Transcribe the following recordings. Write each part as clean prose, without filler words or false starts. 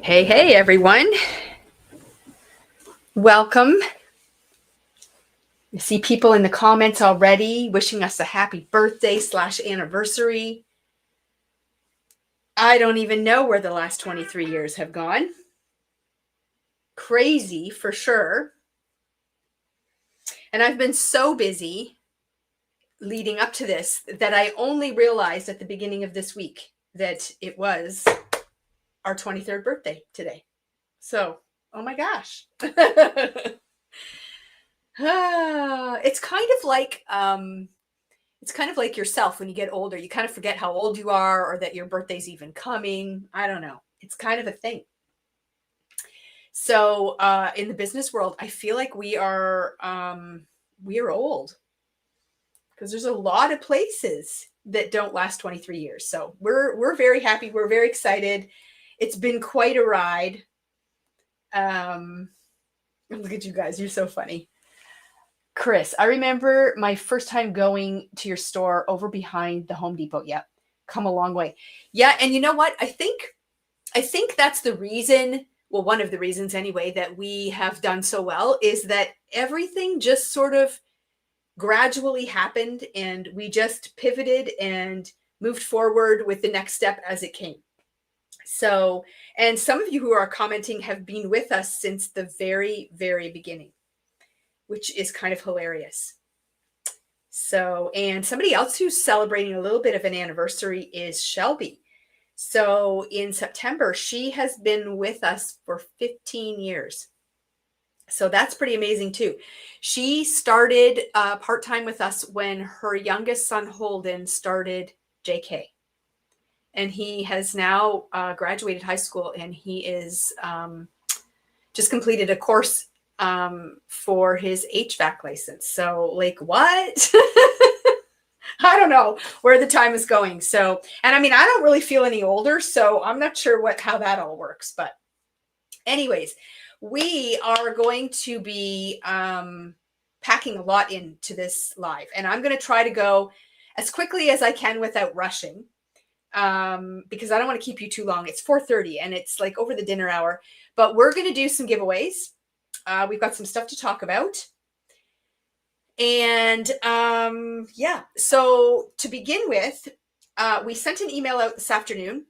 Hey, everyone. Welcome. I see people in the comments already wishing us a happy birthday / anniversary. I don't even know where the last 23 years have gone. Crazy for sure. And I've been so busy leading up to this that I only realized at the beginning of this week that it was our 23rd birthday today. So, oh my gosh. It's kind of like yourself when you get older. You kind of forget how old you are or that your birthday's even coming. I don't know. It's kind of a thing. So in the business world, I feel like we are old because there's a lot of places that don't last 23 years. So we're very happy. We're very excited. It's been quite a ride. Look at you guys. You're so funny. Chris, I remember my first time going to your store over behind the Home Depot. Yep. Come a long way. Yeah. And you know what? I think that's the reason, well, one of the reasons anyway, that we have done so well is that everything just sort of gradually happened and we just pivoted and moved forward with the next step as it came. So, and some of you who are commenting have been with us since the very, very beginning, which is kind of hilarious. So, and somebody else who's celebrating a little bit of an anniversary is Shelby. So in September, she has been with us for 15 years. So that's pretty amazing too. She started part-time with us when her youngest son, Holden, started JK. And he has now graduated high school and he is just completed a course for his HVAC license. So like what? I don't know where the time is going. So, and I mean, I don't really feel any older, so I'm not sure how that all works. But anyways, we are going to be packing a lot into this live, and I'm going to try to go as quickly as I can without rushing because I don't want to keep you too long. It's 4:30 and it's like over the dinner hour, but we're going to do some giveaways. We've got some stuff to talk about. And yeah, so to begin with, we sent an email out this afternoon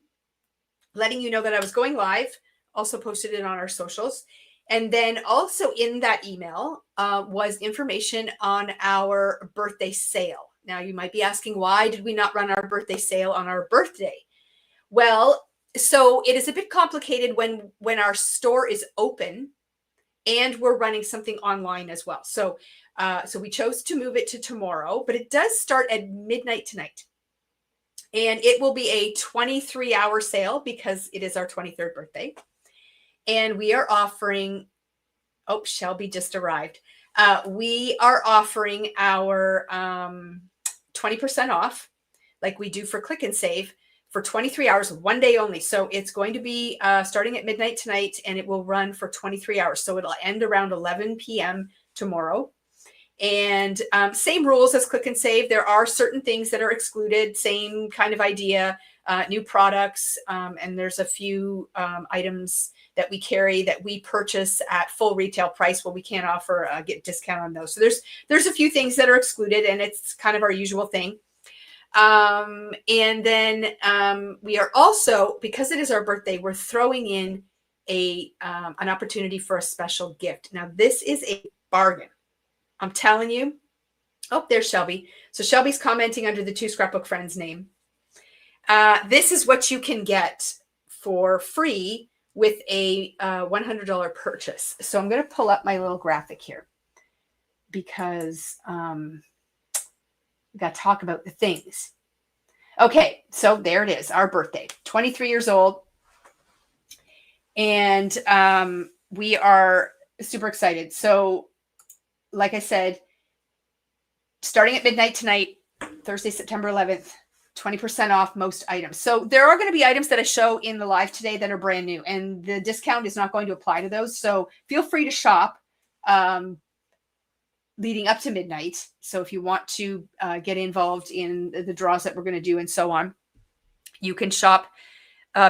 letting you know that I was going live, also posted it on our socials. And then also in that email was information on our birthday sale. Now you might be asking, why did we not run our birthday sale on our birthday? Well, so it is a bit complicated when our store is open and we're running something online as well. So we chose to move it to tomorrow, but it does start at midnight tonight. And it will be a 23-hour sale because it is our 23rd birthday. And we are offering, oh, Shelby just arrived. We are offering our 20% off like we do for Click and Save for 23 hours, one day only. So it's going to be starting at midnight tonight and it will run for 23 hours. So it'll end around 11 p.m. tomorrow. And same rules as Click and Save. There are certain things that are excluded, same kind of idea, new products. And there's a few items that we carry that we purchase at full retail price. Well, we can't offer a discount on those. So there's a few things that are excluded and it's kind of our usual thing. And then we are also, because it is our birthday, we're throwing in an opportunity for a special gift. Now, this is a bargain. I'm telling you. Oh, there's Shelby. So Shelby's commenting under the Two Scrapbook Friends name. This is what you can get for free with a $100 purchase. So I'm going to pull up my little graphic here because we got to talk about the things. Okay, so there it is, our birthday, 23 years old. And we are super excited. So like I said, starting at midnight tonight, Thursday, September 11th, 20% off most items. So there are going to be items that I show in the live today that are brand new, and the discount is not going to apply to those. So feel free to shop leading up to midnight. So if you want to get involved in the draws that we're going to do and so on, you can shop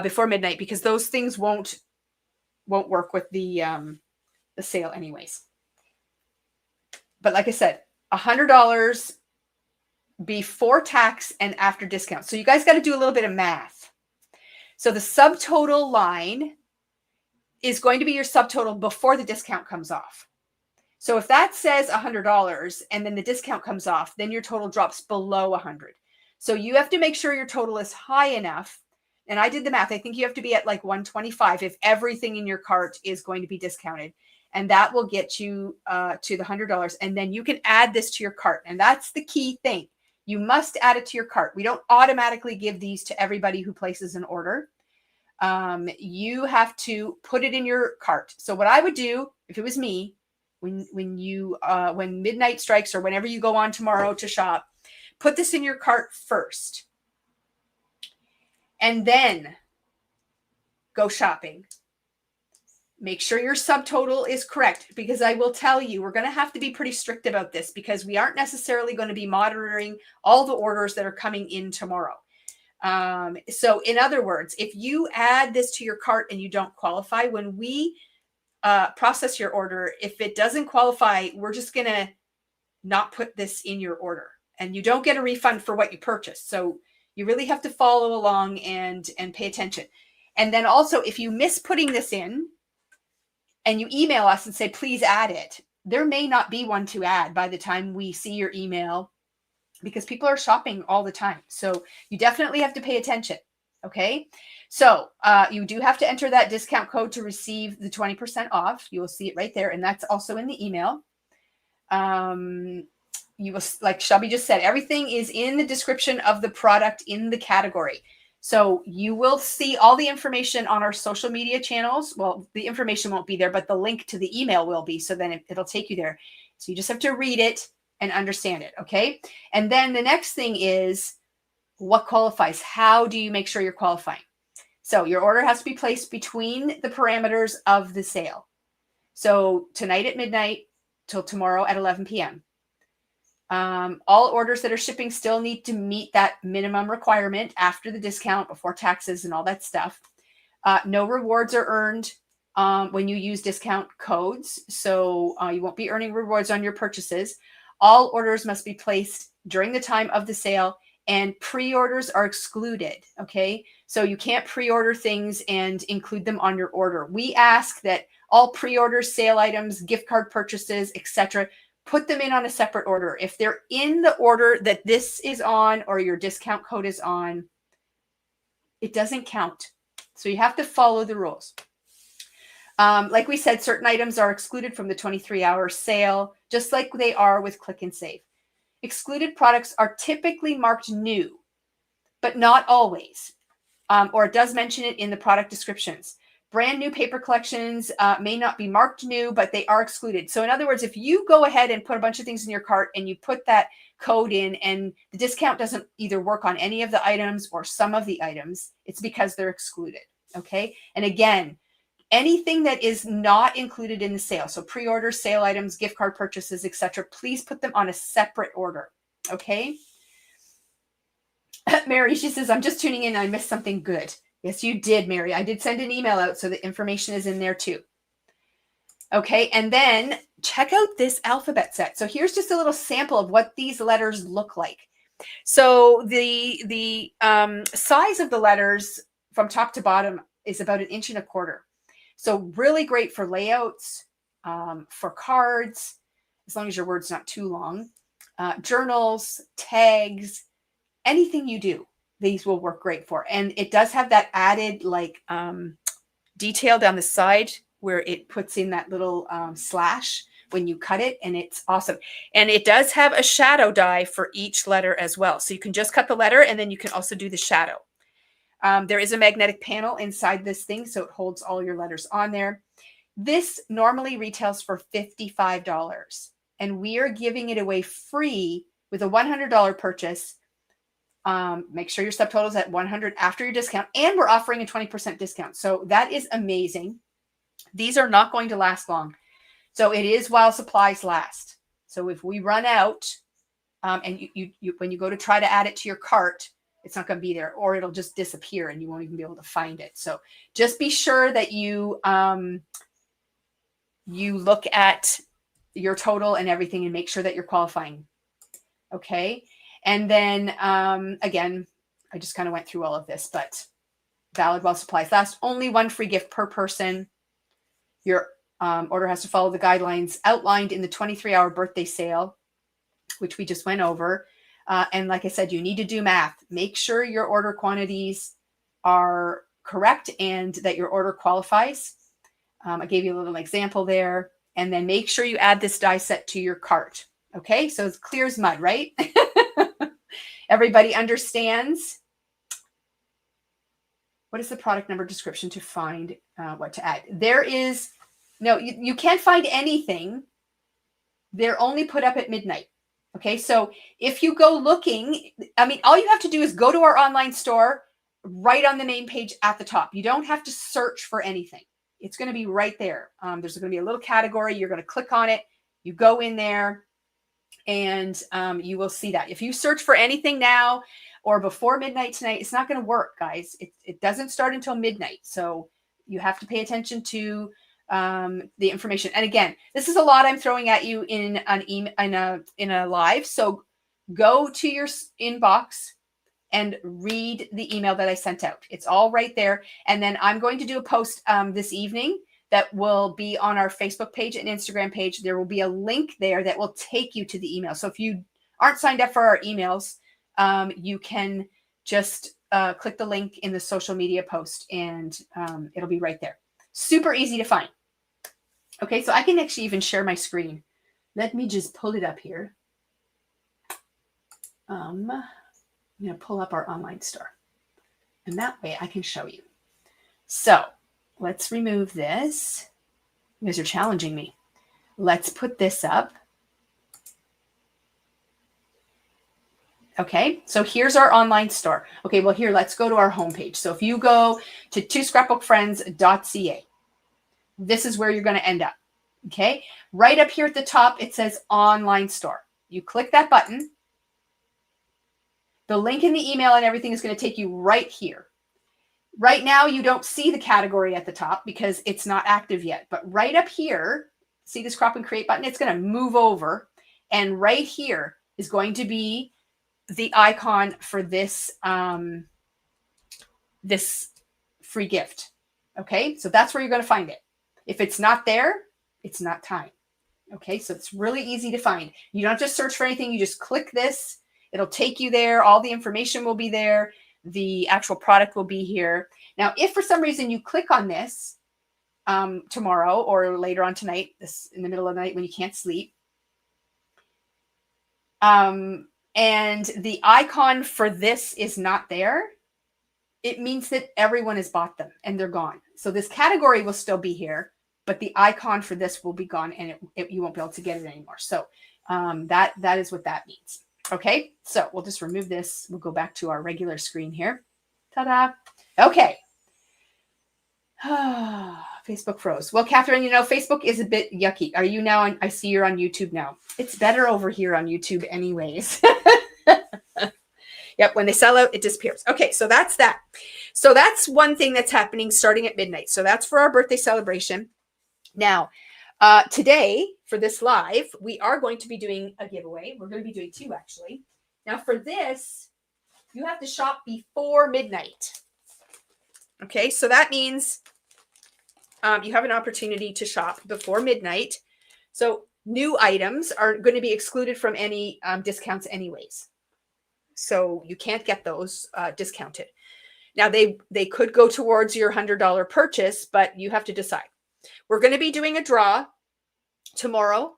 before midnight because those things won't won't work with the sale anyways. But like I said, $100 before tax and after discount. So you guys got to do a little bit of math. So the subtotal line is going to be your subtotal before the discount comes off. So if that says $100 and then the discount comes off, then your total drops below 100. So you have to make sure your total is high enough. And I did the math. I think you have to be at like 125 if everything in your cart is going to be discounted. And that will get you to the $100. And then you can add this to your cart. And that's the key thing. You must add it to your cart. We don't automatically give these to everybody who places an order. You have to put it in your cart. So what I would do if it was me, when midnight strikes or whenever you go on tomorrow to shop, put this in your cart first and then go shopping. Make sure your subtotal is correct, because I will tell you, we're going to have to be pretty strict about this because we aren't necessarily going to be monitoring all the orders that are coming in tomorrow. So in other words, if you add this to your cart and you don't qualify, when we process your order, if it doesn't qualify, we're just going to not put this in your order and you don't get a refund for what you purchased. So you really have to follow along and pay attention. And then also, if you miss putting this in and you email us and say, please add it, there may not be one to add by the time we see your email, because people are shopping all the time. So you definitely have to pay attention. Okay. So you do have to enter that discount code to receive the 20% off. You will see it right there. And that's also in the email. You will, like Shelby just said, everything is in the description of the product in the category. So you will see all the information on our social media channels. Well, the information won't be there, but the link to the email will be. So then it'll take you there. So you just have to read it and understand it. Okay. And then the next thing is what qualifies. How do you make sure you're qualifying? So your order has to be placed between the parameters of the sale. So tonight at midnight till tomorrow at 11 p.m. All orders that are shipping still need to meet that minimum requirement after the discount, before taxes and all that stuff. No rewards are earned when you use discount codes. So you won't be earning rewards on your purchases. All orders must be placed during the time of the sale, and pre-orders are excluded. Okay. So you can't pre-order things and include them on your order. We ask that all pre-orders, sale items, gift card purchases, etc., put them in on a separate order. If they're in the order that this is on or your discount code is on, it doesn't count. So you have to follow the rules. Like we said, certain items are excluded from the 23-hour sale, just like they are with Click and Save. Excluded products are typically marked new, but not always, or it does mention it in the product descriptions. Brand new paper collections may not be marked new, but they are excluded. So in other words, if you go ahead and put a bunch of things in your cart and you put that code in and the discount doesn't either work on any of the items or some of the items, it's because they're excluded. Okay. And again, anything that is not included in the sale, so pre-order, sale items, gift card purchases, etc., please put them on a separate order. Okay. Mary, she says, I'm just tuning in. I missed something good. Yes, you did, Mary. I did send an email out, so the information is in there too. Okay, and then check out this alphabet set. So here's just a little sample of what these letters look like. So the size of the letters from top to bottom is about 1.25 inches. So really great for layouts, for cards, as long as your word's not too long, journals, tags, anything you do, these will work great for. And it does have that added like detail down the side where it puts in that little slash when you cut it, and it's awesome. And it does have a shadow die for each letter as well. So you can just cut the letter and then you can also do the shadow. There is a magnetic panel inside this thing, so it holds all your letters on there. This normally retails for $55, and we are giving it away free with a $100 purchase. Make sure your subtotal is at 100 after your discount, and we're offering a 20% discount. So that is amazing. These are not going to last long. So it is while supplies last. So if we run out, and you when you go to try to add it to your cart, It's not going to be there, or it'll just disappear and you won't even be able to find it. So just be sure that you look at your total and everything and make sure that you're qualifying. Okay. And then again, I just kind of went through all of this, but valid while supplies last. Only one free gift per person. Your order has to follow the guidelines outlined in the 23-hour birthday sale, which we just went over. And like I said, you need to do math. Make sure your order quantities are correct and that your order qualifies. I gave you a little example there. And then make sure you add this die set to your cart. Okay, so it's clear as mud, right? Everybody understands. What is the product number description to find what to add? There is, no, you can't find anything. They're only put up at midnight. Okay, so if you go looking, I mean, all you have to do is go to our online store right on the main page at the top. You don't have to search for anything. It's going to be right there. There's going to be a little category. You're going to click on it. You go in there and you will see that. If you search for anything now or before midnight tonight, it's not going to work, guys. It doesn't start until midnight. So you have to pay attention to the information. And again, this is a lot I'm throwing at you in an email, in a live. So go to your inbox and read the email that I sent out. It's all right there. And then I'm going to do a post this evening that will be on our Facebook page and Instagram page. There will be a link there that will take you to the email. So if you aren't signed up for our emails, you can just click the link in the social media post and it'll be right there. Super easy to find. Okay, so I can actually even share my screen. Let me just pull it up here. I'm going to pull up our online store. And that way I can show you. So let's remove this. You guys are challenging me. Let's put this up. Okay, so here's our online store. Okay, well here, let's go to our homepage. So if you go to twoscrapbookfriends.ca, this is where you're going to end up. Okay, right up here at the top, it says online store. You click that button. The link in the email and everything is going to take you right here. Right now, you don't see the category at the top because it's not active yet. But right up here, see this crop and create button? It's going to move over. And right here is going to be the icon for this, this free gift. Okay, so that's where you're going to find it. If it's not there, it's not time. Okay, so it's really easy to find. You don't just search for anything. You just click this. It'll take you there. All the information will be there. The actual product will be here. Now, if for some reason you click on this tomorrow or later on tonight, this in the middle of the night when you can't sleep, and the icon for this is not there, it means that everyone has bought them and they're gone. So this category will still be here, but the icon for this will be gone and you won't be able to get it anymore. So that is what that means. Okay, so we'll just remove this. We'll go back to our regular screen here. Ta-da. Okay. Facebook froze. Well, Catherine, you know, Facebook is a bit yucky. Are you now on? I see you're on YouTube now. It's better over here on YouTube anyways. Yep, when they sell out, it disappears. Okay, so that's that. So that's one thing that's happening starting at midnight. So that's for our birthday celebration. Now, today, for this live, we are going to be doing a giveaway. We're going to be doing two, actually. Now, for this, you have to shop before midnight. Okay, so that means you have an opportunity to shop before midnight. So new items are going to be excluded from any discounts anyways. So you can't get those discounted. Now, they could go towards your $100 purchase, but you have to decide. We're going to be doing a draw tomorrow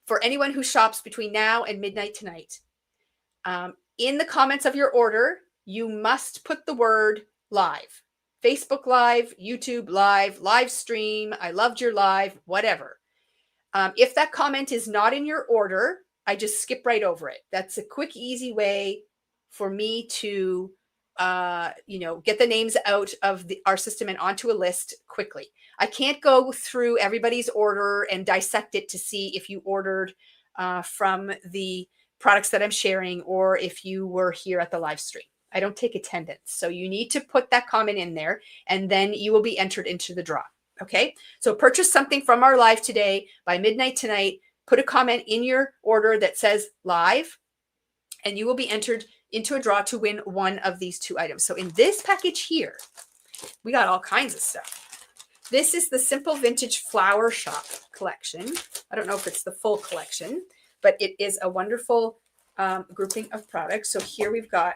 for anyone who shops between now and midnight tonight. In the comments of your order, you must put the word live. Facebook Live, YouTube Live, live stream, I loved your live, whatever. If that comment is not in your order, I just skip right over it. That's a quick, easy way for me to get the names out of our system and onto a list quickly. I can't go through everybody's order and dissect it to see if you ordered from the products that I'm sharing or if you were here at the live stream. I don't take attendance. So you need to put that comment in there, and then you will be entered into the draw. Okay. So purchase something from our live today by midnight tonight. Put a comment in your order that says live, and you will be entered into a draw to win one of these 2 items. So in this package here, we got all kinds of stuff. This is the Simple Vintage Flower Shop collection. I don't know if it's the full collection, but it is a wonderful grouping of products. So here we've got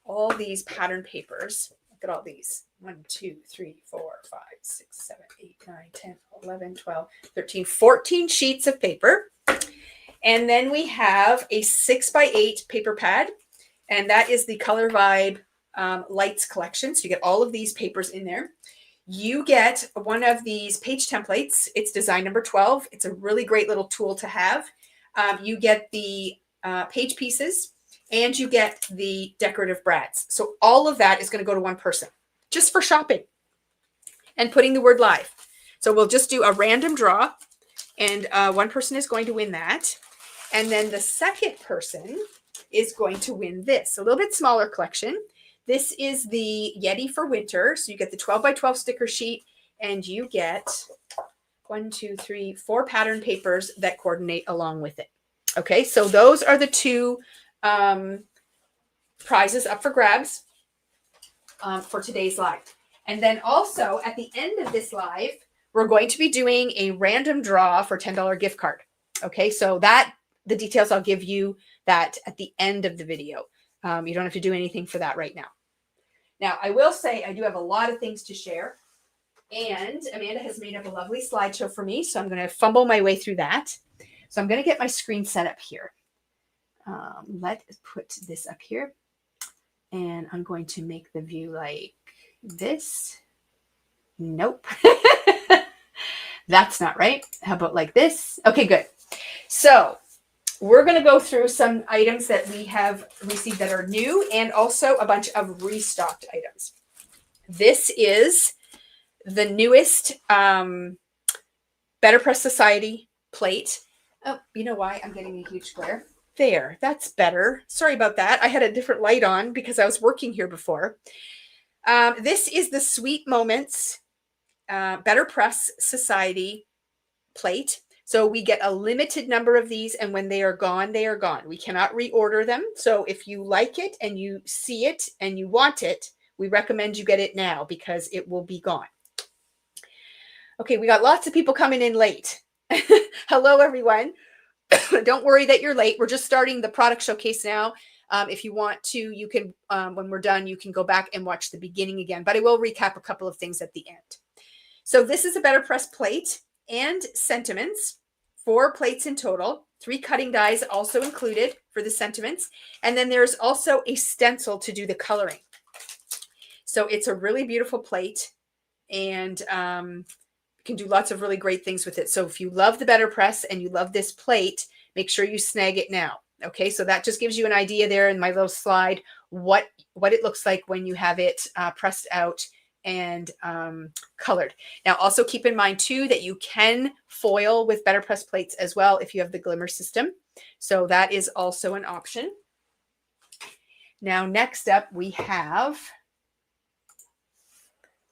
all these pattern papers. Look at all these. 1, 2, 3, 4, 5, 6, 7, 8, 9, 10, 11, 12, 13, 14 sheets of paper. And then we have a 6x8 paper pad, and that is the Color Vibe Lights collection. So you get all of these papers in there. You get one of these page templates. It's design number 12. It's a really great little tool to have. You get the page pieces, and you get the decorative brads. So all of that is going to go to one person just for shopping and putting the word live. So we'll just do a random draw, and one person is going to win that. And then the second person is going to win this, a little bit smaller collection. This is the Yeti for winter. So you get the 12x12 sticker sheet, and you get 1, 2, 3, 4 pattern papers that coordinate along with it. Okay, so those are the 2 prizes up for grabs for today's live. And then also at the end of this live, we're going to be doing a random draw for $10 gift card. Okay, so the details, I'll give you that at the end of the video. You don't have to do anything for that right now. Now, I will say I do have a lot of things to share, and Amanda has made up a lovely slideshow for me, so I'm going to fumble my way through that. So I'm going to get my screen set up here. Let's put this up here, and I'm going to make the view like this. Nope. That's not right. How about like this? Okay, good. So we're going to go through some items that we have received that are new, and also a bunch of restocked items. This is the newest Better Press Society plate. Oh, you know why I'm getting a huge glare? There, that's better. Sorry about that. I had a different light on because I was working here before. This is the Sweet Moments Better Press Society plate. So we get a limited number of these, and when they are gone, they are gone. We cannot reorder them. So if you like it and you see it and you want it, we recommend you get it now because it will be gone. Okay, we got lots of people coming in late. Hello, everyone. Don't worry that you're late. We're just starting the product showcase now. If you want to, you can, when we're done, you can go back and watch the beginning again, but I will recap a couple of things at the end. So this is a Better Press plate and sentiments, 4 plates in total, 3 cutting dies also included for the sentiments. And then there's also a stencil to do the coloring. So it's a really beautiful plate, and you can do lots of really great things with it. So if you love the Better Press and you love this plate, make sure you snag it now. Okay, so that just gives you an idea there in my little slide, what it looks like when you have it pressed out and colored. Now, also keep in mind too that you can foil with Better Press plates as well if you have the glimmer system. So that is also an option. Now, next up, we have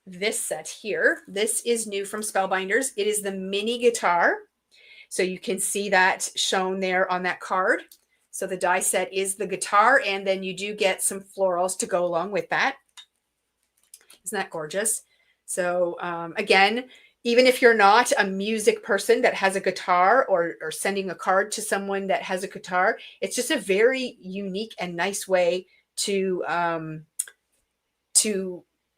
this set here. This is new from Spellbinders. It is the mini guitar. So you can see that shown there on that card. So the die set is the guitar, and then you do get some florals to go along with that. Isn't that gorgeous? So again, even if you're not a music person that has a guitar, or sending a card to someone that has a guitar, it's just a very unique and nice way to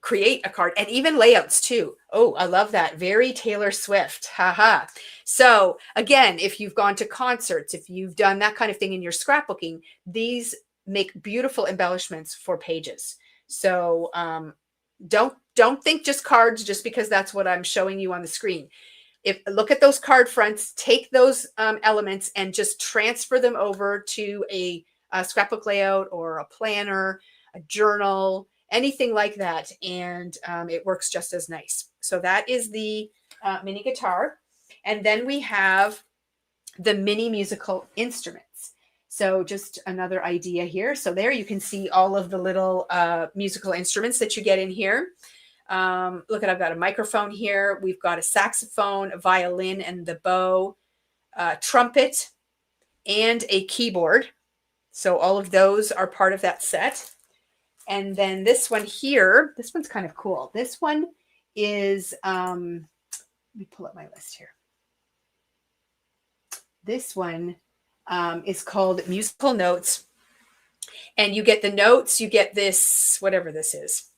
create a card, and even layouts too. Oh, I love that. Very Taylor Swift. Haha. So again, if you've gone to concerts, if you've done that kind of thing in your scrapbooking, these make beautiful embellishments for pages. So don't think just cards just because that's what I'm showing you on the screen. Look at those card fronts, take those elements and just transfer them over to a scrapbook layout or a planner, a journal, anything like that, and it works just as nice. So that is the mini guitar. And then we have the mini musical instruments. So just another idea here. So there you can see all of the little musical instruments that you get in here. Look at, I've got a microphone here. We've got a saxophone, a violin and the bow, trumpet, and a keyboard. So all of those are part of that set. And then this one here, this one's kind of cool. This one is, let me pull up my list here. This one is called Musical Notes. And you get the notes, you get this, whatever this is.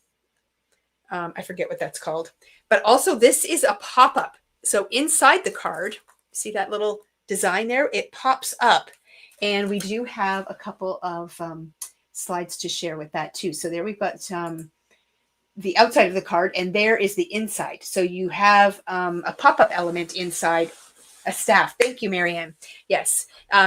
I forget what that's called. But also this is a pop-up. So inside the card, see that little design there? It pops up. And we do have a couple of slides to share with that too. So there we've got the outside of the card, and there is the inside. So you have a pop-up element inside, a staff. Thank you, Marianne. Yes,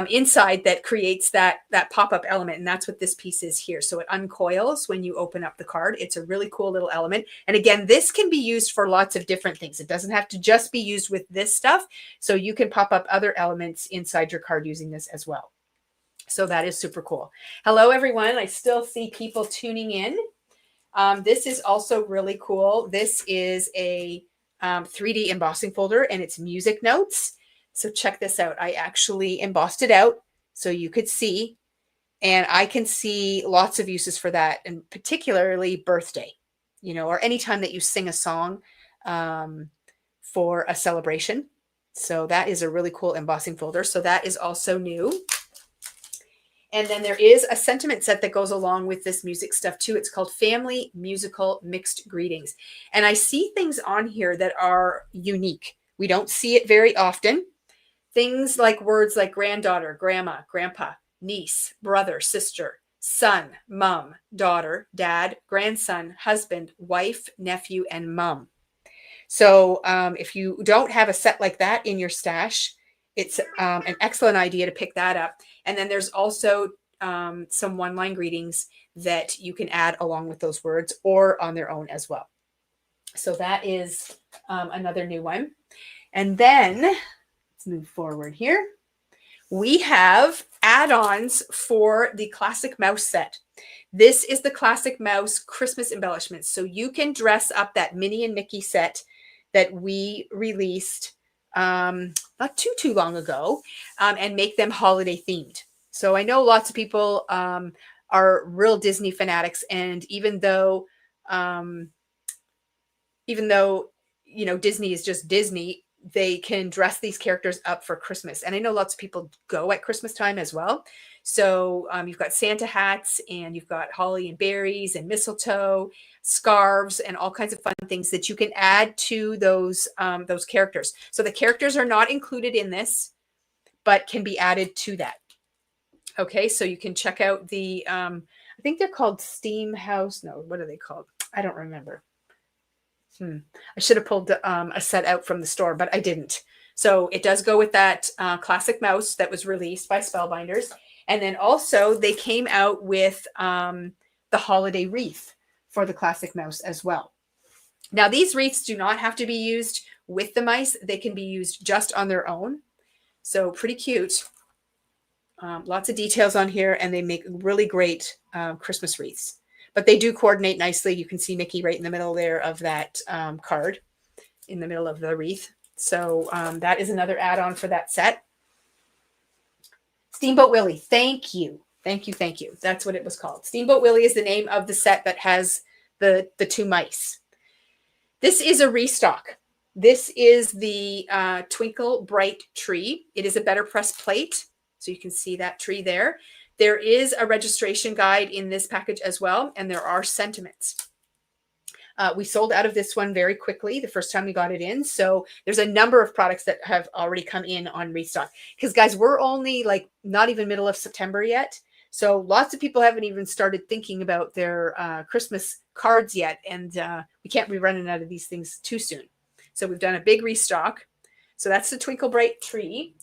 inside that creates that pop-up element, and that's what this piece is here. So it uncoils when you open up the card. It's a really cool little element. And again, this can be used for lots of different things. It doesn't have to just be used with this stuff. So you can pop up other elements inside your card using this as well. So that is super cool. Hello, everyone. I still see people tuning in. This is also really cool. This is a 3D embossing folder, and it's music notes. So check this out. I actually embossed it out so you could see, and I can see lots of uses for that, and particularly birthday, you know, or anytime that you sing a song for a celebration. So that is a really cool embossing folder. So that is also new. And then there is a sentiment set that goes along with this music stuff too. It's called Family Musical Mixed Greetings. And I see things on here that are unique. We don't see it very often. Things like words like granddaughter, grandma, grandpa, niece, brother, sister, son, mom, daughter, dad, grandson, husband, wife, nephew, and mom. So if you don't have a set like that in your stash, it's an excellent idea to pick that up. And then there's also some one-line greetings that you can add along with those words or on their own as well. So that is another new one. And then let's move forward here. We have add-ons for the Classic Mouse set. This is the Classic Mouse Christmas embellishments. So you can dress up that Minnie and Mickey set that we released not too long ago, and make them holiday themed. So I know lots of people are real Disney fanatics, and even though you know Disney is just Disney, they can dress these characters up for Christmas. And I know lots of people go at Christmas time as well. So you've got Santa hats, and you've got holly and berries and mistletoe, scarves, and all kinds of fun things that you can add to those characters. So the characters are not included in this, but can be added to that. Okay, so you can check out the, I think they're called Steam House. No, what are they called? I don't remember. I should have pulled a set out from the store, but I didn't. So it does go with that Classic Mouse that was released by Spellbinders. And then also they came out with the holiday wreath for the Classic Mouse as well. Now, these wreaths do not have to be used with the mice. They can be used just on their own. So pretty cute. Lots of details on here, and they make really great Christmas wreaths. But they do coordinate nicely. You can see Mickey right in the middle there of that card, in the middle of the wreath. So that is another add-on for that set. Steamboat Willie, thank you. Thank you, thank you. That's what it was called. Steamboat Willie is the name of the set that has the two mice. This is a restock. This is the Twinkle Bright Tree. It is a better press plate. So you can see that tree there. There is a registration guide in this package as well, and there are sentiments. We sold out of this one very quickly the first time we got it in. So there's a number of products that have already come in on restock. Because guys, we're only like not even middle of September yet. So lots of people haven't even started thinking about their Christmas cards yet. And we can't be running out of these things too soon. So we've done a big restock. So that's the Twinkle Bright Tree.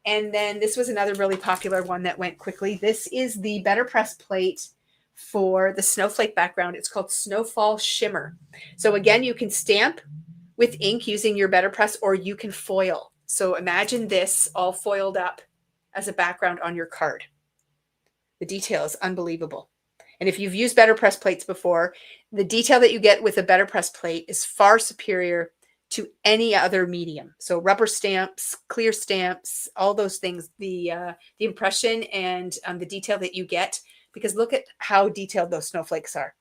And then this was another really popular one that went quickly. This is the Better Press plate for the snowflake background. It's called Snowfall Shimmer. So again, you can stamp with ink using your Better Press, or you can foil. So imagine this all foiled up as a background on your card. The detail is unbelievable. And if you've used better press plates before, the detail that you get with a better press plate is far superior to any other medium. So rubber stamps, clear stamps, all those things, the impression and the detail that you get, because look at how detailed those snowflakes are.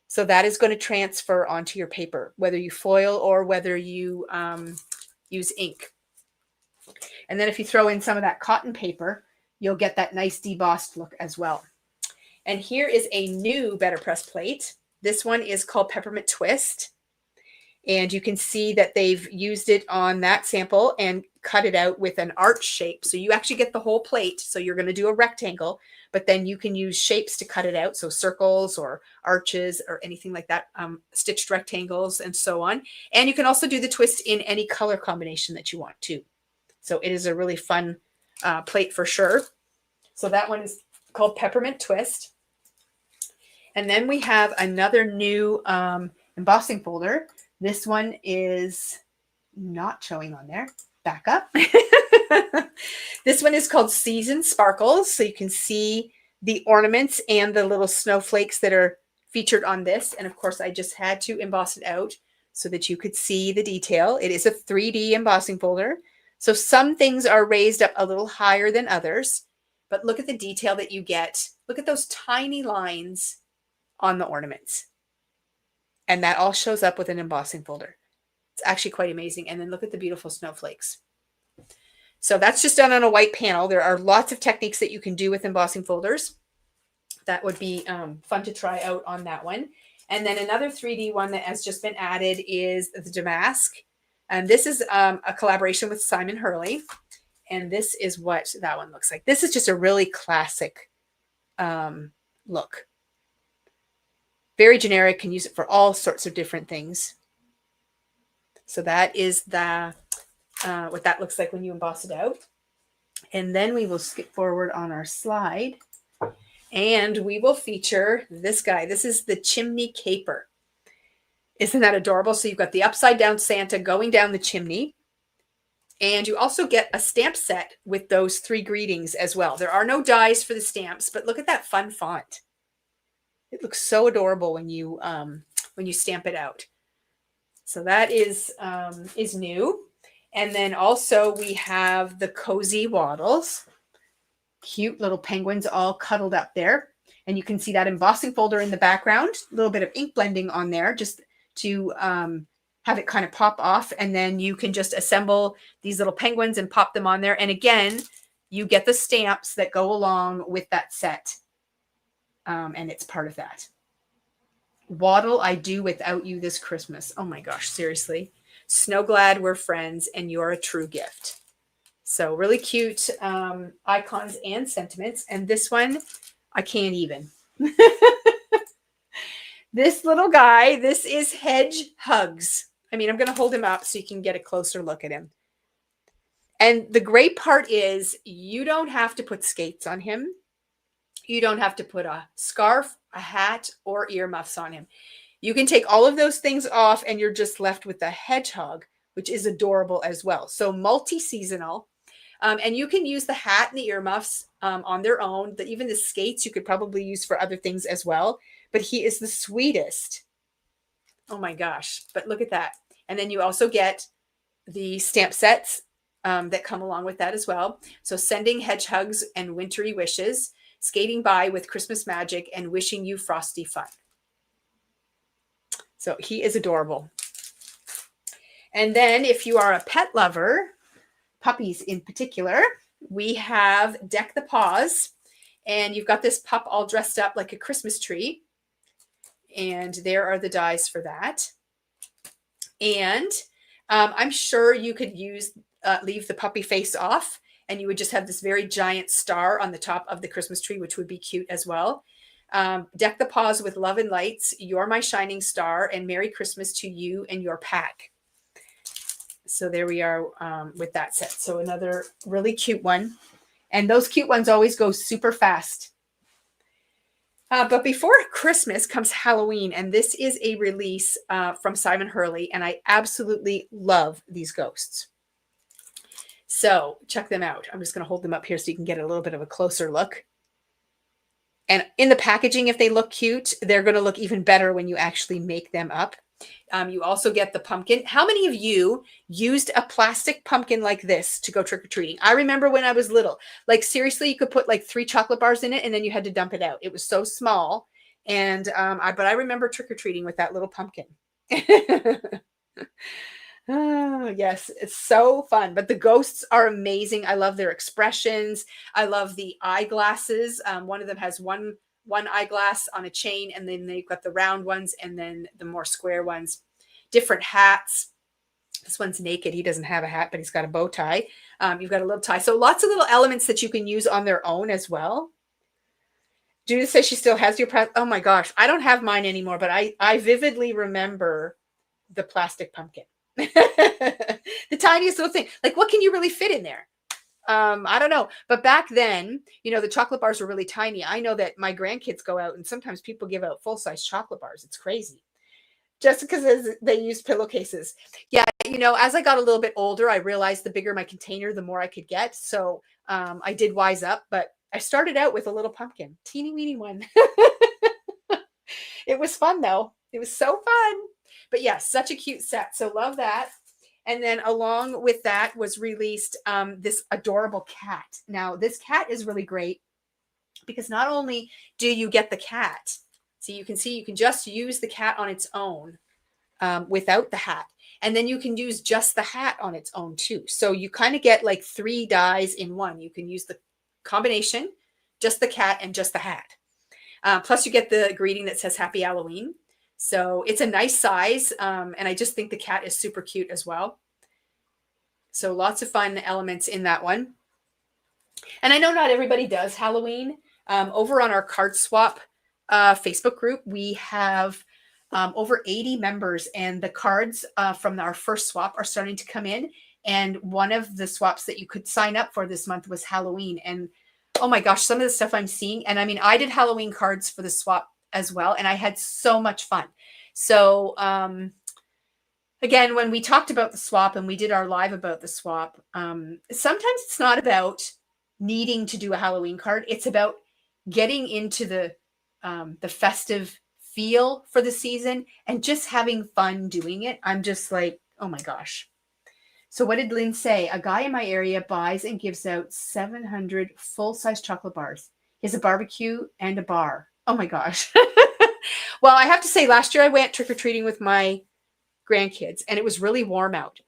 So that is going to transfer onto your paper, whether you foil or whether you use ink. And then if you throw in some of that cotton paper, you'll get that nice debossed look as well. And here is a new Better Press plate. This one is called Peppermint Twist. And you can see that they've used it on that sample and cut it out with an arch shape. So you actually get the whole plate. So you're going to do a rectangle, but then you can use shapes to cut it out. So circles or arches or anything like that, stitched rectangles and so on. And you can also do the twist in any color combination that you want to. So it is a really fun plate for sure. So that one is called Peppermint Twist. And then we have another new embossing folder. This one is not showing on there. Back up. This one is called Season Sparkles. So you can see the ornaments and the little snowflakes that are featured on this. And of course, I just had to emboss it out so that you could see the detail. It is a 3D embossing folder. So some things are raised up a little higher than others. But look at the detail that you get. Look at those tiny lines on the ornaments. And that all shows up with an embossing folder. It's actually quite amazing. And then look at the beautiful snowflakes. So that's just done on a white panel. There are lots of techniques that you can do with embossing folders. That would be fun to try out on that one. And then another 3D one that has just been added is the Damask. And this is a collaboration with Simon Hurley. And this is what that one looks like. This is just a really classic look. Very generic, can use it for all sorts of different things. So that is the what that looks like when you emboss it out. And then we will skip forward on our slide and we will feature this guy. This is the Chimney Caper. Isn't that adorable? So you've got the upside down Santa going down the chimney. And you also get a stamp set with those 3 greetings as well. There are no dies for the stamps, but look at that fun font. It looks so adorable when you stamp it out. So that is new. And then also we have the Cozy Waddles. Cute little penguins all cuddled up there. And you can see that embossing folder in the background. A little bit of ink blending on there just to have it kind of pop off. And then you can just assemble these little penguins and pop them on there. And again, you get the stamps that go along with that set. And it's part of that. Waddle I do without you this Christmas. Oh my gosh, seriously. Snow glad we're friends and you're a true gift. So really cute icons and sentiments. And this one, I can't even. This little guy, this is Hedge Hugs. I mean, I'm going to hold him up so you can get a closer look at him. And the great part is you don't have to put skates on him. You don't have to put a scarf, a hat, or earmuffs on him. You can take all of those things off and you're just left with the hedgehog, which is adorable as well. So multi-seasonal. And you can use the hat and the earmuffs on their own. Even the skates you could probably use for other things as well. But he is the sweetest. Oh my gosh. But look at that. And then you also get the stamp sets that come along with that as well. So sending hedge hugs and wintry wishes. Skating by with Christmas magic and wishing you frosty fun. So he is adorable. And then if you are a pet lover, puppies in particular, we have Deck the Paws. And you've got this pup all dressed up like a Christmas tree. And there are the dies for that. And I'm sure you could leave the puppy face off. And you would just have this very giant star on the top of the Christmas tree, which would be cute as well. Deck the paws with love and lights. You're my shining star. And Merry Christmas to you and your pack. So there we are with that set. So another really cute one. And those cute ones always go super fast. But before Christmas comes Halloween. And this is a release from Simon Hurley. And I absolutely love these ghosts. So check them out. I'm just going to hold them up here so you can get a little bit of a closer look. And in the packaging, if they look cute, they're going to look even better when you actually make them up. You also get the pumpkin. How many of you used a plastic pumpkin like this to go trick-or-treating? I remember when I was little, like seriously, you could put like 3 chocolate bars in it and then you had to dump it out. It was so small. And but I remember trick-or-treating with that little pumpkin. Oh, yes, it's so fun. But the ghosts are amazing. I love their expressions. I love the eyeglasses. One of them has one eyeglass on a chain, and then they've got the round ones and then the more square ones. Different hats. This one's naked. He doesn't have a hat, but he's got a bow tie. You've got a little tie. So lots of little elements that you can use on their own as well. Judith says she still has your oh my gosh, I don't have mine anymore, but I vividly remember the plastic pumpkin. The tiniest little thing. Like, what can you really fit in there? I don't know. But back then, you know, the chocolate bars were really tiny. I know that my grandkids go out and sometimes people give out full-size chocolate bars. It's crazy. Just because they use pillowcases. Yeah, you know, as I got a little bit older, I realized the bigger my container, the more I could get. So I did wise up, but I started out with a little pumpkin, teeny weeny one. It was fun though. It was so fun. But yeah, such a cute set. So love that. And then along with that was released this adorable cat. Now, this cat is really great because not only do you get the cat, so you can see you can just use the cat on its own without the hat. And then you can use just the hat on its own too. So you kind of get like 3 dies in one. You can use the combination, just the cat and just the hat. Plus you get the greeting that says Happy Halloween. So it's a nice size. And I just think the cat is super cute as well. So lots of fun elements in that one. And I know not everybody does Halloween. Over on our card swap Facebook group, we have over 80 members, and the cards from our first swap are starting to come in. And one of the swaps that you could sign up for this month was Halloween. And oh my gosh, some of the stuff I'm seeing. And I mean, I did Halloween cards for the swap as well, and I had so much fun. So again, when we talked about the swap and we did our live about the swap, sometimes it's not about needing to do a Halloween card. It's about getting into the festive feel for the season and just having fun doing it. I'm just like, oh my gosh. So what did Lynn say? A guy in my area buys and gives out 700 full-size chocolate bars. He has a barbecue and a bar. Oh my gosh. Well, I have to say, last year I went trick-or-treating with my grandkids and it was really warm out.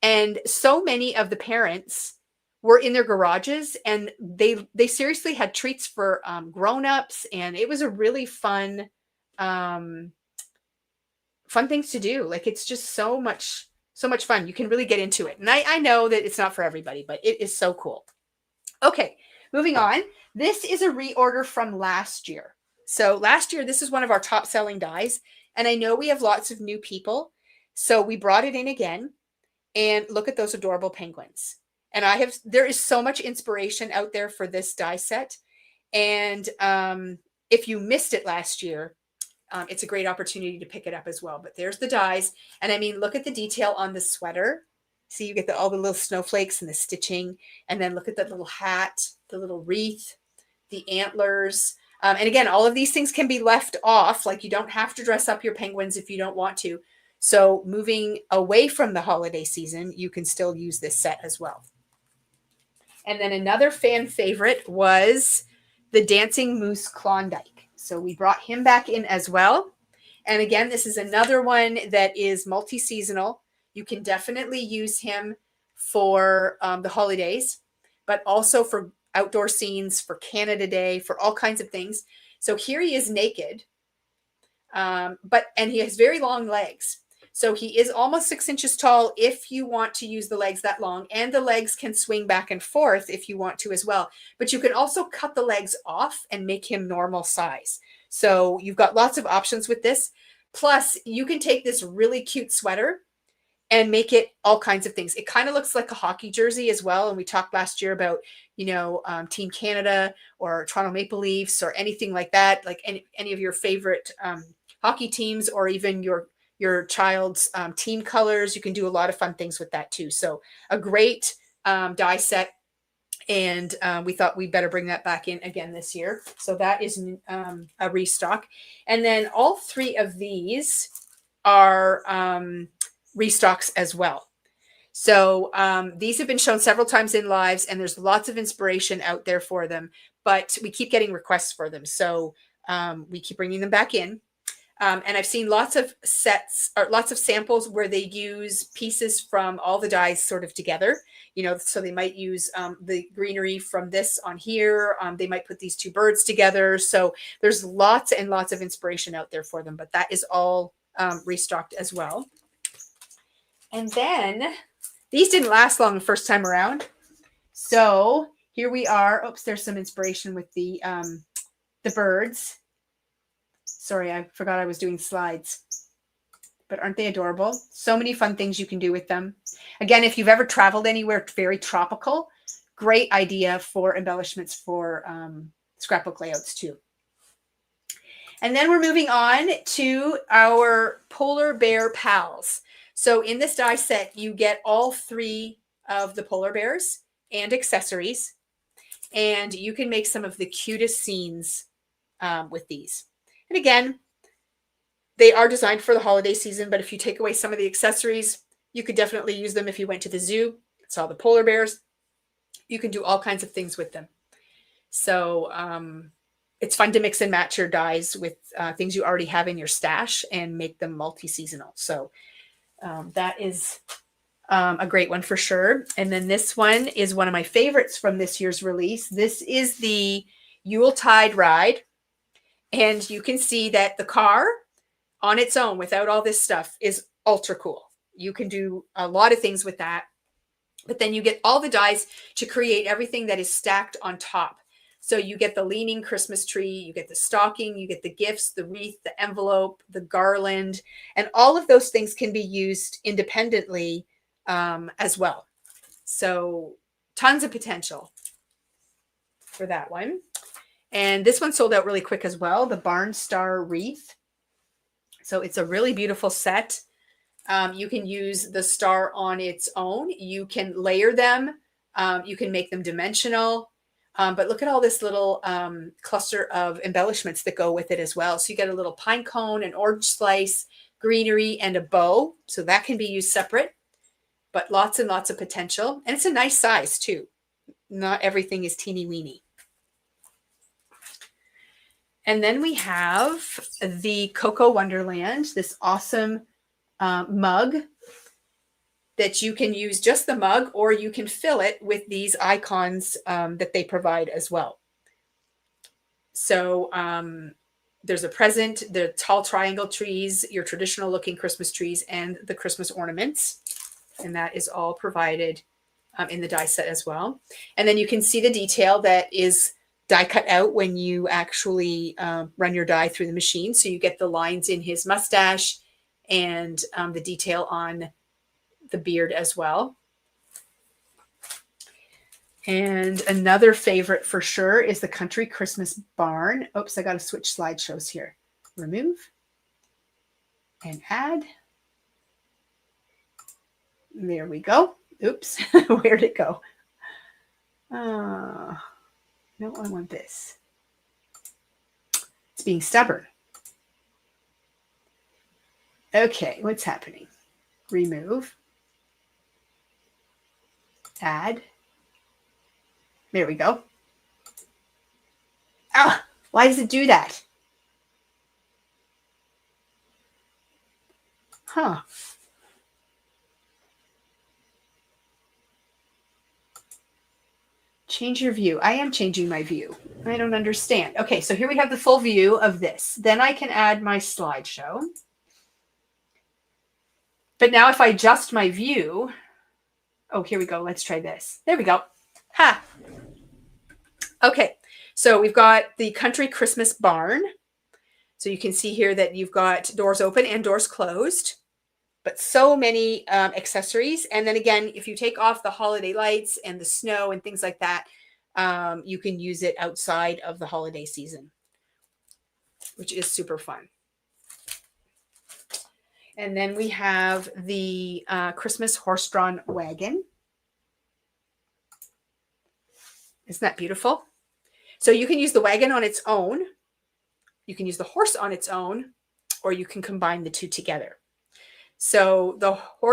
And so many of the parents were in their garages and they seriously had treats for grown-ups, and it was a really fun things to do. Like, it's just so much fun. You can really get into it. And I know that it's not for everybody, but it is so cool. Okay, moving on. This is a reorder from last year. So last year, this is one of our top selling dies. And I know we have lots of new people. So we brought it in again, and look at those adorable penguins. And there is so much inspiration out there for this die set. And if you missed it last year, it's a great opportunity to pick it up as well. But there's the dies. And I mean, look at the detail on the sweater. See, you get all the little snowflakes and the stitching. And then look at that little hat, the little wreath, the antlers. And again, all of these things can be left off. Like, you don't have to dress up your penguins if you don't want to. So moving away from the holiday season, you can still use this set as well. And then another fan favorite was the Dancing Moose Klondike. So we brought him back in as well. And again, this is another one that is multi-seasonal. You can definitely use him for the holidays, but also for outdoor scenes, for Canada Day, for all kinds of things. So here he is naked, and he has very long legs. So he is almost 6 inches tall if you want to use the legs that long, and the legs can swing back and forth if you want to as well. But you can also cut the legs off and make him normal size. So you've got lots of options with this. Plus, you can take this really cute sweater and make it all kinds of things. It kind of looks like a hockey jersey as well. And we talked last year about, Team Canada or Toronto Maple Leafs or anything like that, like any of your favorite hockey teams, or even your child's team colors. You can do a lot of fun things with that too. So a great die set. And we thought we better bring that back in again this year. So that is a restock. And then all three of these are restocks as well. So these have been shown several times in lives, and there's lots of inspiration out there for them, but we keep getting requests for them. So we keep bringing them back in. And I've seen lots of sets or lots of samples where they use pieces from all the dies sort of together, so they might use the greenery from this on here. They might put these two birds together. So there's lots and lots of inspiration out there for them, but that is all restocked as well. And then these didn't last long the first time around. So here we are. Oops, there's some inspiration with the birds. Sorry, I forgot I was doing slides. But aren't they adorable? So many fun things you can do with them. Again, if you've ever traveled anywhere very tropical, great idea for embellishments for scrapbook layouts too. And then we're moving on to our polar bear pals. So in this die set, you get all three of the polar bears and accessories. And you can make some of the cutest scenes with these. And again, they are designed for the holiday season, but if you take away some of the accessories, you could definitely use them if you went to the zoo, saw the polar bears. You can do all kinds of things with them. So it's fun to mix and match your dies with things you already have in your stash and make them multi-seasonal. So that is a great one for sure. And then this one is one of my favorites from this year's release. This is the Yuletide Ride. And you can see that the car on its own, without all this stuff, is ultra cool. You can do a lot of things with that. But then you get all the dies to create everything that is stacked on top. So you get the leaning Christmas tree, you get the stocking, you get the gifts, the wreath, the envelope, the garland, and all of those things can be used independently as well. So tons of potential for that one. And this one sold out really quick as well, the Barn Star Wreath. So it's a really beautiful set. You can use the star on its own. You can layer them. You can make them dimensional. But look at all this little cluster of embellishments that go with it as well. So you get a little pine cone, an orange slice, greenery, and a bow. So that can be used separate, but lots and lots of potential. And it's a nice size too. Not everything is teeny weeny. And then we have the Cocoa Wonderland, this awesome mug that you can use just the mug, or you can fill it with these icons that they provide as well. So there's a present, the tall triangle trees, your traditional looking Christmas trees, and the Christmas ornaments. And that is all provided in the die set as well. And then you can see the detail that is die cut out when you actually run your die through the machine. So you get the lines in his mustache and the detail on the beard as well. And another favorite for sure is the Country Christmas Barn. Oops, I got to switch slideshows here. Remove and add. There we go. Oops, where'd it go? No, I want this. It's being stubborn. Okay, what's happening? Remove. Add. There we go. Ah, why does it do that? Huh. Change your view. I am changing my view. I don't understand. Okay, so here we have the full view of this. Then I can add my slideshow. But now if I adjust my view, oh, here we go. Let's try this. There we go. Ha. Okay, so we've got the Country Christmas Barn. So you can see here that you've got doors open and doors closed, but so many accessories. And then again, if you take off the holiday lights and the snow and things like that, you can use it outside of the holiday season, which is super fun. And then we have the Christmas horse-drawn wagon. Isn't that beautiful? So you can use the wagon on its own, you can use the horse on its own, or you can combine the two together. So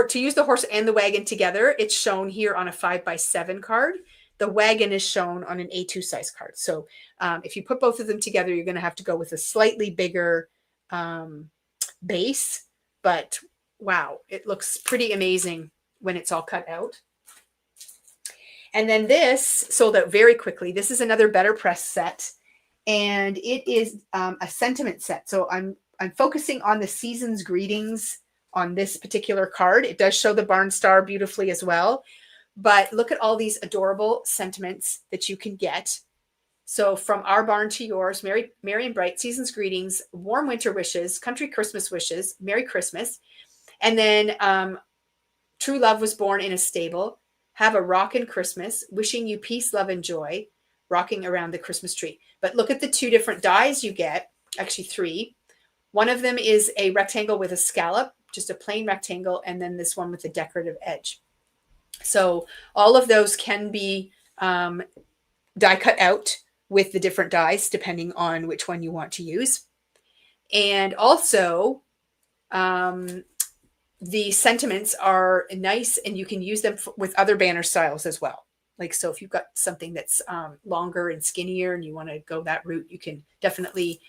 to use the horse and the wagon together, it's shown here on a 5x7 card. The wagon is shown on an A2 size card. So if you put both of them together, you're going to have to go with a slightly bigger base. But wow, it looks pretty amazing when it's all cut out. And then this sold out very quickly. This is another Better Press set, and it is a sentiment set. So I'm focusing on the season's greetings on this particular card. It does show the barn star beautifully as well, but look at all these adorable sentiments that you can get. So from our barn to yours, merry and bright, season's greetings, warm winter wishes, country Christmas wishes, Merry Christmas. And then true love was born in a stable, have a rockin' Christmas, wishing you peace, love, and joy, rocking around the Christmas tree. But look at the two different dies you get, actually three. One of them is a rectangle with a scallop, just a plain rectangle, and then this one with a decorative edge. So all of those can be die cut out with the different dies, depending on which one you want to use. And also, the sentiments are nice, and you can use them with other banner styles as well. Like, so if you've got something that's longer and skinnier and you want to go that route, you can definitely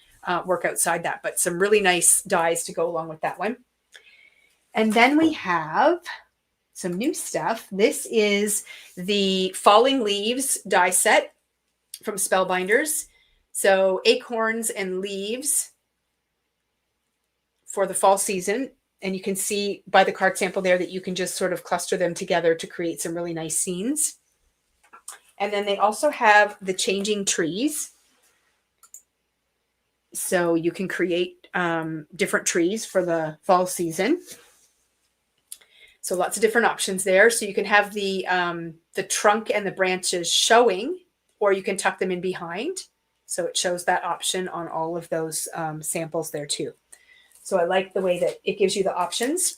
work outside that. But some really nice dies to go along with that one. And then we have some new stuff. This is the Falling Leaves die set from Spellbinders. So acorns and leaves for the fall season. And you can see by the card sample there that you can just sort of cluster them together to create some really nice scenes. And then they also have the changing trees. So you can create different trees for the fall season. So lots of different options there. So you can have the trunk and the branches showing, or you can tuck them in behind. So it shows that option on all of those samples there too. So I like the way that it gives you the options.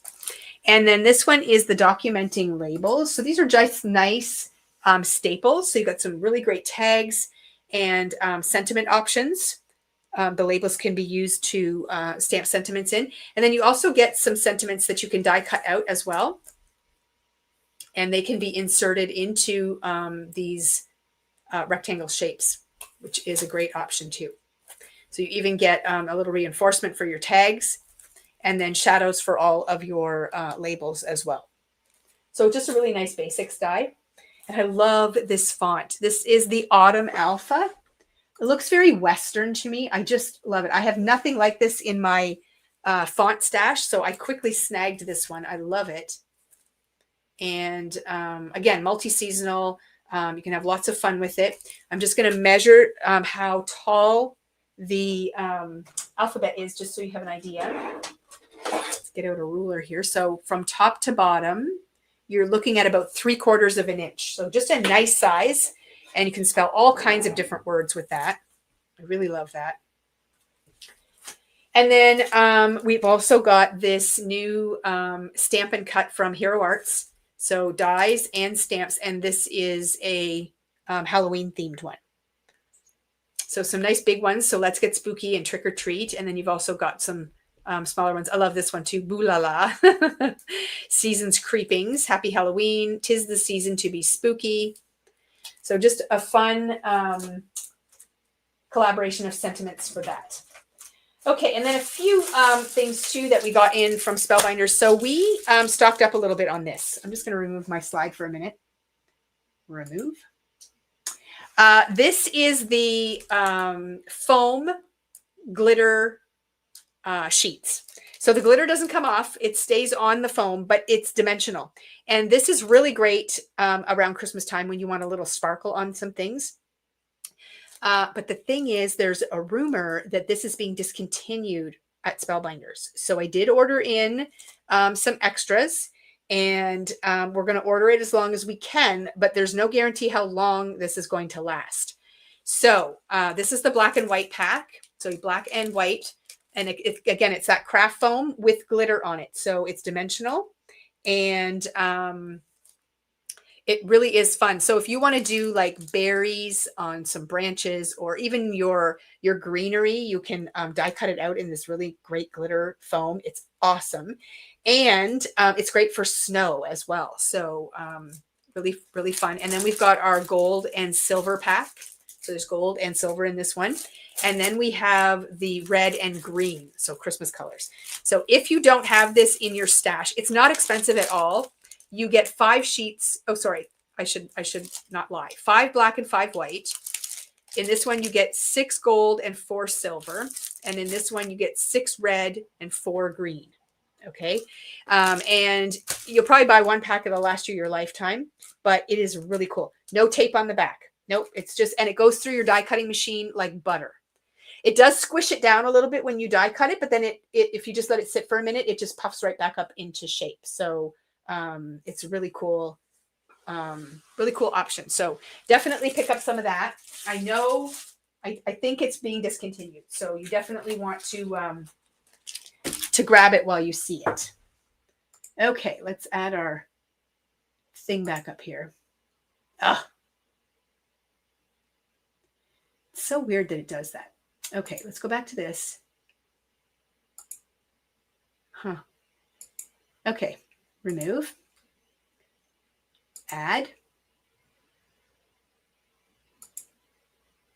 And then this one is the documenting labels. So these are just nice staples. So you've got some really great tags and sentiment options. The labels can be used to stamp sentiments in. And then you also get some sentiments that you can die cut out as well. And they can be inserted into these rectangle shapes, which is a great option too. So you even get a little reinforcement for your tags, and then shadows for all of your labels as well. So just a really nice basics die. And I love this font. This is the Autumn Alpha. It looks very Western to me. I just love it. I have nothing like this in my font stash, so I quickly snagged this one. I love it. And again, multi-seasonal. You can have lots of fun with it. I'm just going to measure how tall the alphabet is, just so you have an idea. Let's get out a ruler here. So from top to bottom, you're looking at about 3/4 of an inch. So just a nice size. And you can spell all kinds of different words with that. I really love that. And then we've also got this new stamp and cut from Hero Arts. So dies and stamps. And this is a Halloween themed one. So some nice big ones. So let's get spooky and trick or treat. And then you've also got some smaller ones. I love this one too. Boo la la. Season's creepings. Happy Halloween. 'Tis the season to be spooky. So just a fun collaboration of sentiments for that. Okay, and then a few things too that we got in from Spellbinders. So we stocked up a little bit on this. I'm just going to remove my slide for a minute. Remove. This is the foam glitter sheets. So the glitter doesn't come off. It stays on the foam, but it's dimensional. And this is really great around Christmas time when you want a little sparkle on some things. But the thing is, there's a rumor that this is being discontinued at Spellbinders. So I did order in some extras, and we're going to order it as long as we can, but there's no guarantee how long this is going to last. So this is the black and white pack. So black and white. And again, it's that craft foam with glitter on it. So it's dimensional. And It really is fun. So if you want to do like berries on some branches, or even your greenery, you can die cut it out in this really great glitter foam. It's awesome. And it's great for snow as well. So really, really fun. And then we've got our gold and silver pack. So there's gold and silver in this one. And then we have the red and green, so Christmas colors. So if you don't have this in your stash, it's not expensive at all. You get 5 sheets. Oh, sorry. I should not lie. 5 black and 5 white. In this one, you get 6 gold and 4 silver. And in this one, you get 6 red and 4 green. Okay. And you'll probably buy 1 pack that'll last you your lifetime, but it is really cool. No tape on the back. Nope. It's just, and it goes through your die cutting machine like butter. It does squish it down a little bit when you die cut it, but then if you just let it sit for a minute, it just puffs right back up into shape. So it's a really cool option. So definitely pick up some of that. I know, I think it's being discontinued. So you definitely want to grab it while you see it. Okay, let's add our thing back up here. It's so weird that it does that. Okay, let's go back to this. Okay, remove. Add.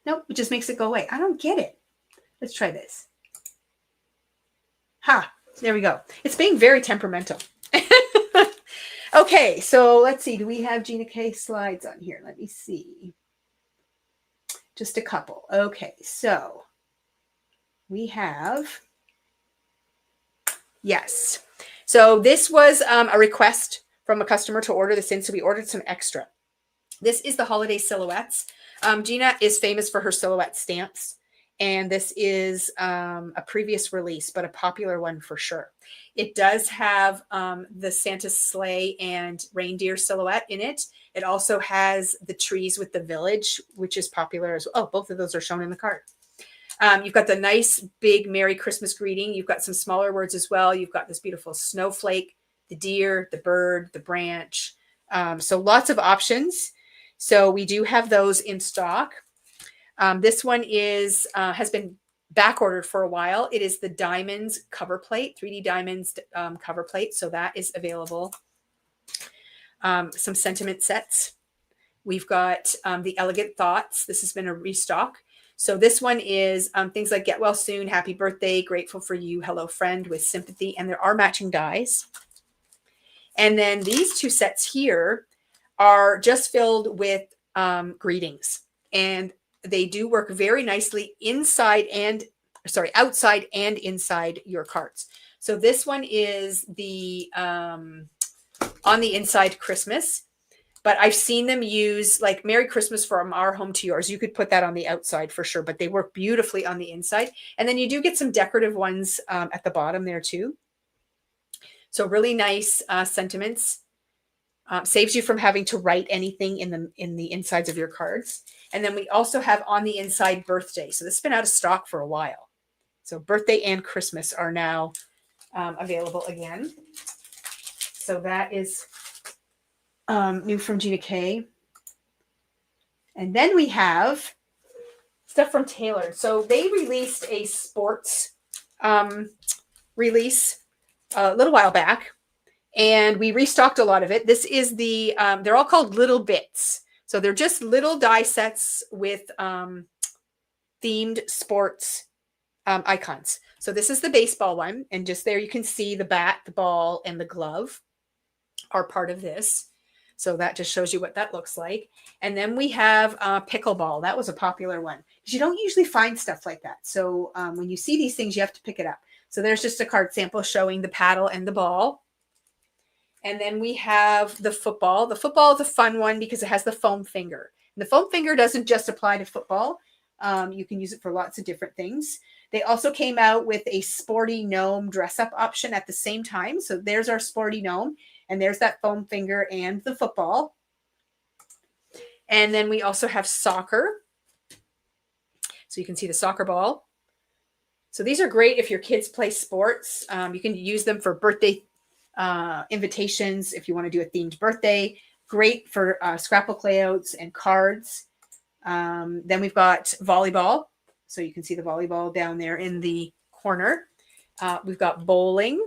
Nope, it just makes it go away. I don't get it. Let's try this. There we go. It's being very temperamental. Okay, so let's see. Do we have Gina K slides on here? Let me see. Just a couple. Okay, so we have, yes. So this was a request from a customer to order this in. So we ordered some extra. This is the holiday silhouettes. Gina is famous for her silhouette stamps. And this is a previous release, but a popular one for sure. It does have the Santa sleigh and reindeer silhouette in it. It also has the trees with the village, which is popular as well. Oh, both of those are shown in the card. You've got the nice big Merry Christmas greeting. You've got some smaller words as well. You've got this beautiful snowflake, the deer, the bird, the branch. So lots of options. So we do have those in stock. This one is has been back ordered for a while. It is the Diamonds cover plate, 3D Diamonds cover plate. So that is available. Some sentiment sets. We've got the Elegant Thoughts. This has been a restock. So this one is things like Get Well Soon, Happy Birthday, Grateful for You, Hello Friend with Sympathy. And there are matching dies. And then these 2 sets here are just filled with greetings. And they do work very nicely outside and inside your cards. So this one is the on the inside Christmas, but I've seen them use like Merry Christmas from our home to yours. You could put that on the outside for sure, but they work beautifully on the inside. And then you do get some decorative ones at the bottom there too. So really nice sentiments. Saves you from having to write anything in the insides of your cards. And then we also have on the inside birthday. So this has been out of stock for a while. So birthday and Christmas are now available again. So that is new from Gina K. And then we have stuff from Taylor. So they released a sports release a little while back. And we restocked a lot of it. This is the, they're all called Little Bits. So they're just little die sets with themed sports icons. So this is the baseball one. And just there you can see the bat, the ball, and the glove are part of this. So that just shows you what that looks like. And then we have pickleball. That was a popular one. Because you don't usually find stuff like that. So when you see these things, you have to pick it up. So there's just a card sample showing the paddle and the ball. And then we have the football. The football is a fun one because it has the foam finger. And the foam finger doesn't just apply to football. You can use it for lots of different things. They also came out with a sporty gnome dress-up option at the same time. So there's our sporty gnome. And there's that foam finger and the football. And then we also have soccer. So you can see the soccer ball. So these are great if your kids play sports. You can use them for birthday invitations if you want to do a themed birthday. Great for scrapbook layouts and cards. Then we've got volleyball. So you can see the volleyball down there in the corner. We've got bowling.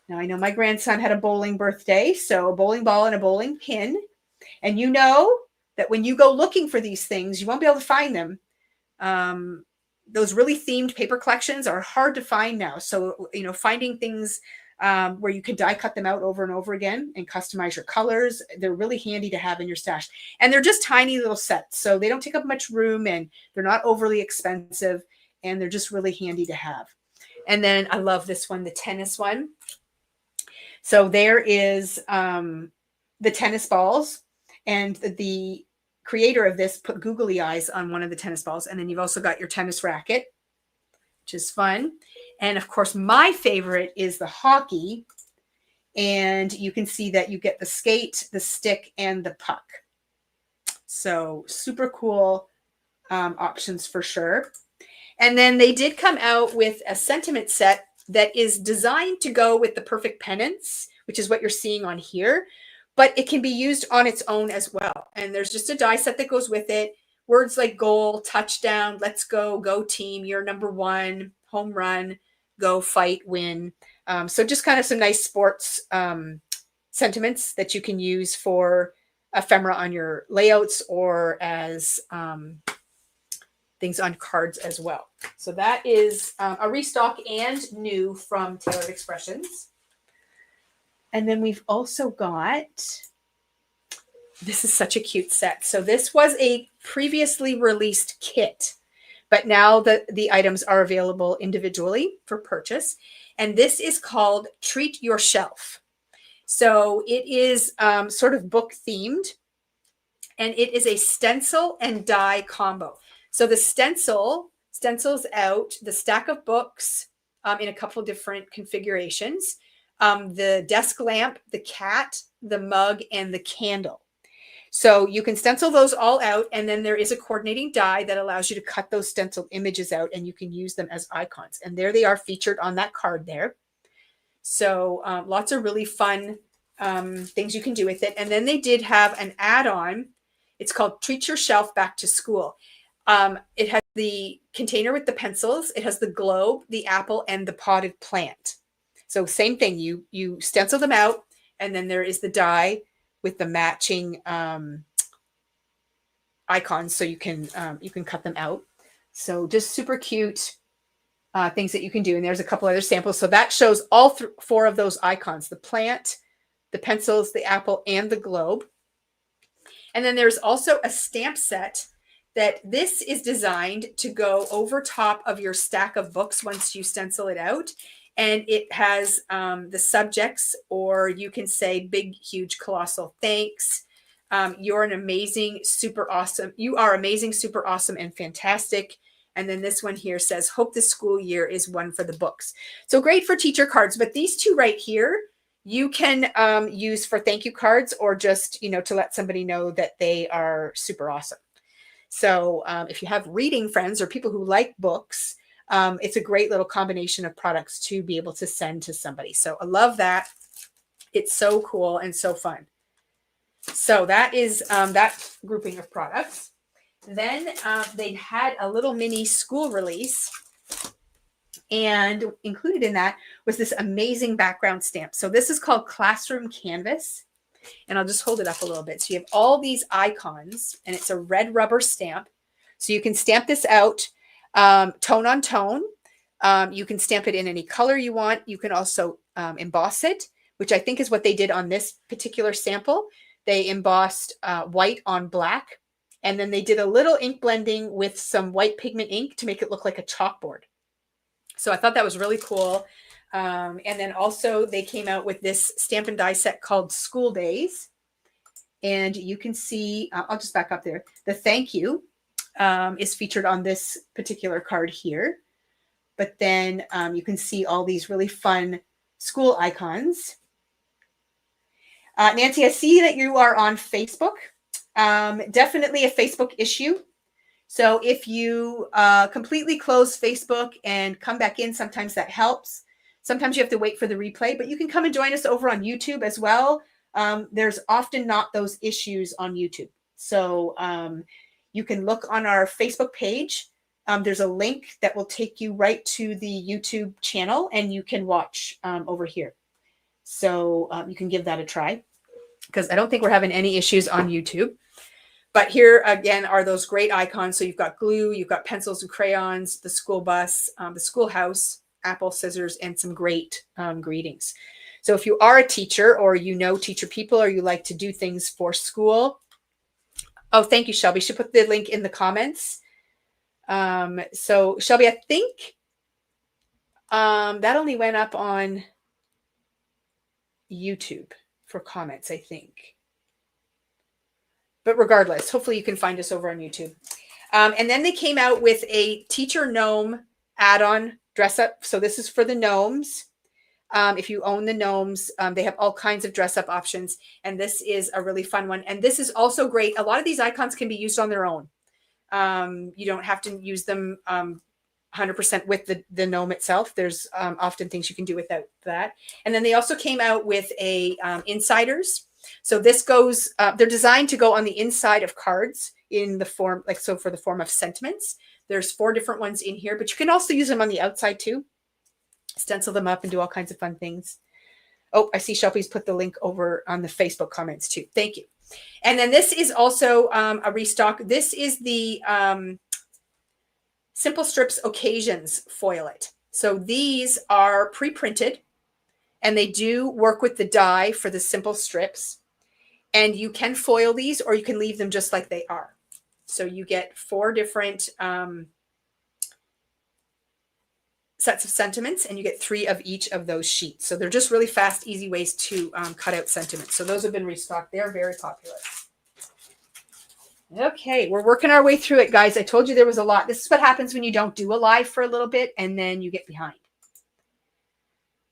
Now I know my grandson had a bowling birthday, so a bowling ball and a bowling pin. And you know that when you go looking for these things, you won't be able to find them. Those really themed paper collections are hard to find now. So, you know, finding things where you can die cut them out over and over again and customize your colors, they're really handy to have in your stash. And they're just tiny little sets. So they don't take up much room and they're not overly expensive. And they're just really handy to have. And then I love this one, the tennis one. So there is the tennis balls, and the creator of this put googly eyes on one of the tennis balls. And then you've also got your tennis racket, which is fun. And of course, my favorite is the hockey. And you can see that you get the skate, the stick, and the puck. So super cool options for sure. And then they did come out with a sentiment set that is designed to go with the perfect pennants, which is what you're seeing on here. But it can be used on its own as well. And there's just a die set that goes with it. Words like goal, touchdown, let's go, go team, you're number one, home run, go fight, win. So just kind of some nice sports sentiments that you can use for ephemera on your layouts or as things on cards as well. So that is a restock and new from Tailored Expressions. And then we've also got, this is such a cute set. So this was a previously released kit, but now the items are available individually for purchase. And this is called Treat Your Shelf. So it is sort of book themed, and it is a stencil and die combo. So the stencils out the stack of books in a couple different configurations. The desk lamp, the cat, the mug, and the candle. So you can stencil those all out, and then there is a coordinating die that allows you to cut those stenciled images out, and you can use them as icons. And there they are featured on that card there. So lots of really fun things you can do with it. And then they did have an add-on. It's called Treat Your Shelf Back to School. It has the container with the pencils. It has the globe, the apple, and the potted plant. So same thing, you stencil them out, and then there is the die with the matching icons, so you can cut them out. So just super cute things that you can do. And there's a couple other samples. So that shows all four of those icons: the plant, the pencils, the apple, and the globe. And then there's also a stamp set that this is designed to go over top of your stack of books once you stencil it out. And it has the subjects, or you can say big, huge, colossal thanks. You're an amazing, super awesome. You are amazing, super awesome, and fantastic. And then this one here says, hope this school year is one for the books. So great for teacher cards. But these two right here, you can use for thank you cards, or just, you know, to let somebody know that they are super awesome. So if you have reading friends or people who like books, it's a great little combination of products to be able to send to somebody. So I love that. It's so cool and so fun. So that is that grouping of products. Then they had a little mini school release, and included in that was this amazing background stamp. So this is called Classroom Canvas, and I'll just hold it up a little bit. So you have all these icons, and it's a red rubber stamp. So you can stamp this out tone on tone. You can stamp it in any color you want. You can also emboss it, which I think is what they did on this particular sample. They embossed white on black, and then they did a little ink blending with some white pigment ink to make it look like a chalkboard. So I thought that was really cool. And then also they came out with this stamp and die set called School Days. And you can see, I'll just back up there. The thank you is featured on this particular card here. But then you can see all these really fun school icons. Nancy, I see that you are on Facebook. Definitely a Facebook issue. So if you completely close Facebook and come back in, sometimes that helps. Sometimes you have to wait for the replay, but you can come and join us over on YouTube as well. there's often not those issues on YouTube. So you can look on our Facebook page. There's a link that will take you right to the YouTube channel, and you can watch over here. So you can give that a try, because I don't think we're having any issues on YouTube. But here again are those great icons. So you've got glue, you've got pencils and crayons, the school bus, the schoolhouse, apple, scissors, and some great greetings. So if you are a teacher, or you know teacher people, or you like to do things for school. Oh, thank you, Shelby. She put the link in the comments. So Shelby, I think that only went up on YouTube for comments, I think. But regardless, hopefully you can find us over on YouTube. And then they came out with a teacher gnome add-on dress up. So this is for the gnomes. If you own the gnomes, they have all kinds of dress up options. And this is a really fun one. And this is also great. A lot of these icons can be used on their own. You don't have to use them 100% with the gnome itself. There's often things you can do without that. And then they also came out with a insiders. So this goes, they're designed to go on the inside of cards in the form, like, so for the form of sentiments. There's 4 different ones in here, but you can also use them on the outside too. Stencil them up and do all kinds of fun things. Oh, I see Shelby's put the link over on the Facebook comments too. Thank you. And then this is also a restock. This is the Simple Strips Occasions Foil-It. So these are pre-printed, and they do work with the die for the simple strips. And you can foil these, or you can leave them just like they are. So you get 4 different sets of sentiments, and you get 3 of each of those sheets. So they're just really fast, easy ways to cut out sentiments. So those have been restocked. They're very popular. Okay, we're working our way through it, guys. I told you there was a lot. This is what happens when you don't do a live for a little bit, and then you get behind.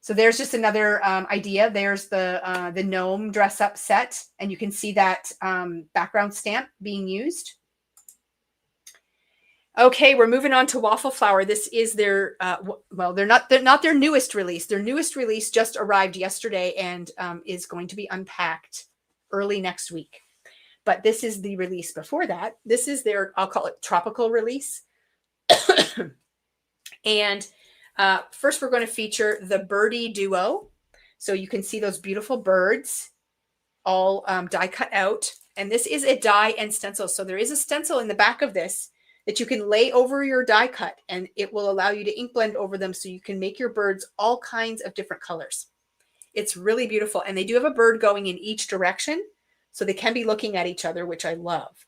So there's just another idea. There's the gnome dress up set, and you can see that background stamp being used. Okay, we're moving on to Waffle Flower. This is their well, they're not their newest release. Their newest release just arrived yesterday and is going to be unpacked early next week. But this is the release before that. This is their, I'll call it, tropical release. And first, we're going to feature the birdie duo. So you can see those beautiful birds all die cut out. And this is a die and stencil. So there is a stencil in the back of this that you can lay over your die cut, and it will allow you to ink blend over them, so you can make your birds all kinds of different colors. It's really beautiful. And they do have a bird going in each direction, so they can be looking at each other, which I love.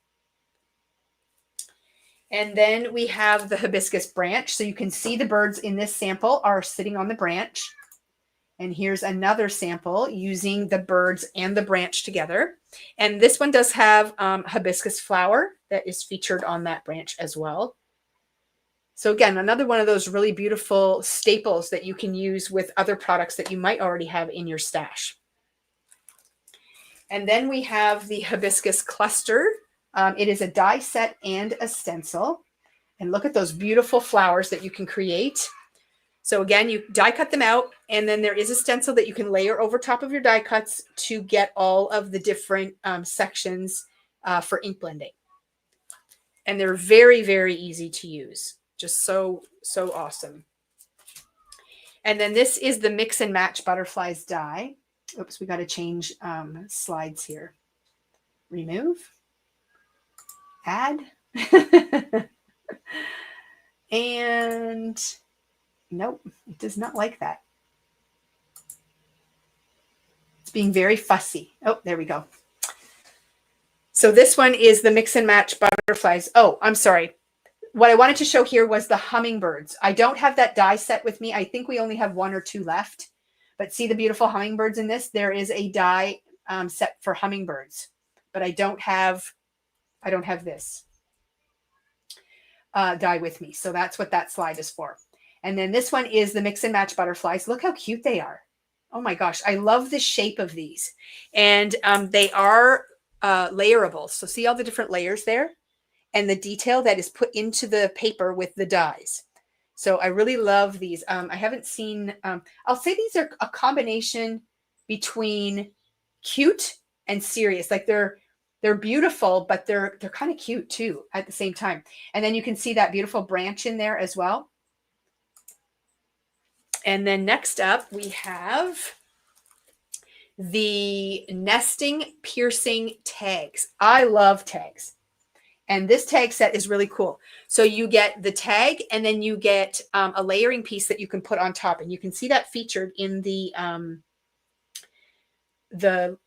And then we have the hibiscus branch. So you can see the birds in this sample are sitting on the branch. And here's another sample using the birds and the branch together. And this one does have hibiscus flower that is featured on that branch as well. So again, another one of those really beautiful staples that you can use with other products that you might already have in your stash. And then we have the hibiscus cluster. It is a die set and a stencil. And look at those beautiful flowers that you can create. So again, you die cut them out, and then there is a stencil that you can layer over top of your die cuts to get all of the different sections for ink blending. And they're very, very easy to use. Just so awesome. And then this is the Mix and Match Butterflies die. Oops, we got to change slides here. Remove. Add. And nope, it does not like that. It's being very fussy. Oh, there we go. So this one is the Mix and Match Butterflies. Oh, I'm sorry. What I wanted to show here was the hummingbirds. I don't have that die set with me. I think we only have 1 or 2 left. But see the beautiful hummingbirds in this? There is a die set for hummingbirds. But I don't have this die with me. So that's what that slide is for. And then this one is the Mix and Match Butterflies. Look how cute they are. Oh my gosh. I love the shape of these. And they are layerable. So see all the different layers there? And the detail that is put into the paper with the dies. So I really love these. I haven't seen, I'll say these are a combination between cute and serious. Like they're beautiful, but they're kind of cute too at the same time. And then you can see that beautiful branch in there as well. And then next up we have the nesting piercing tags. I love tags. And this tag set is really cool. So you get the tag, and then you get a layering piece that you can put on top. And you can see that featured in the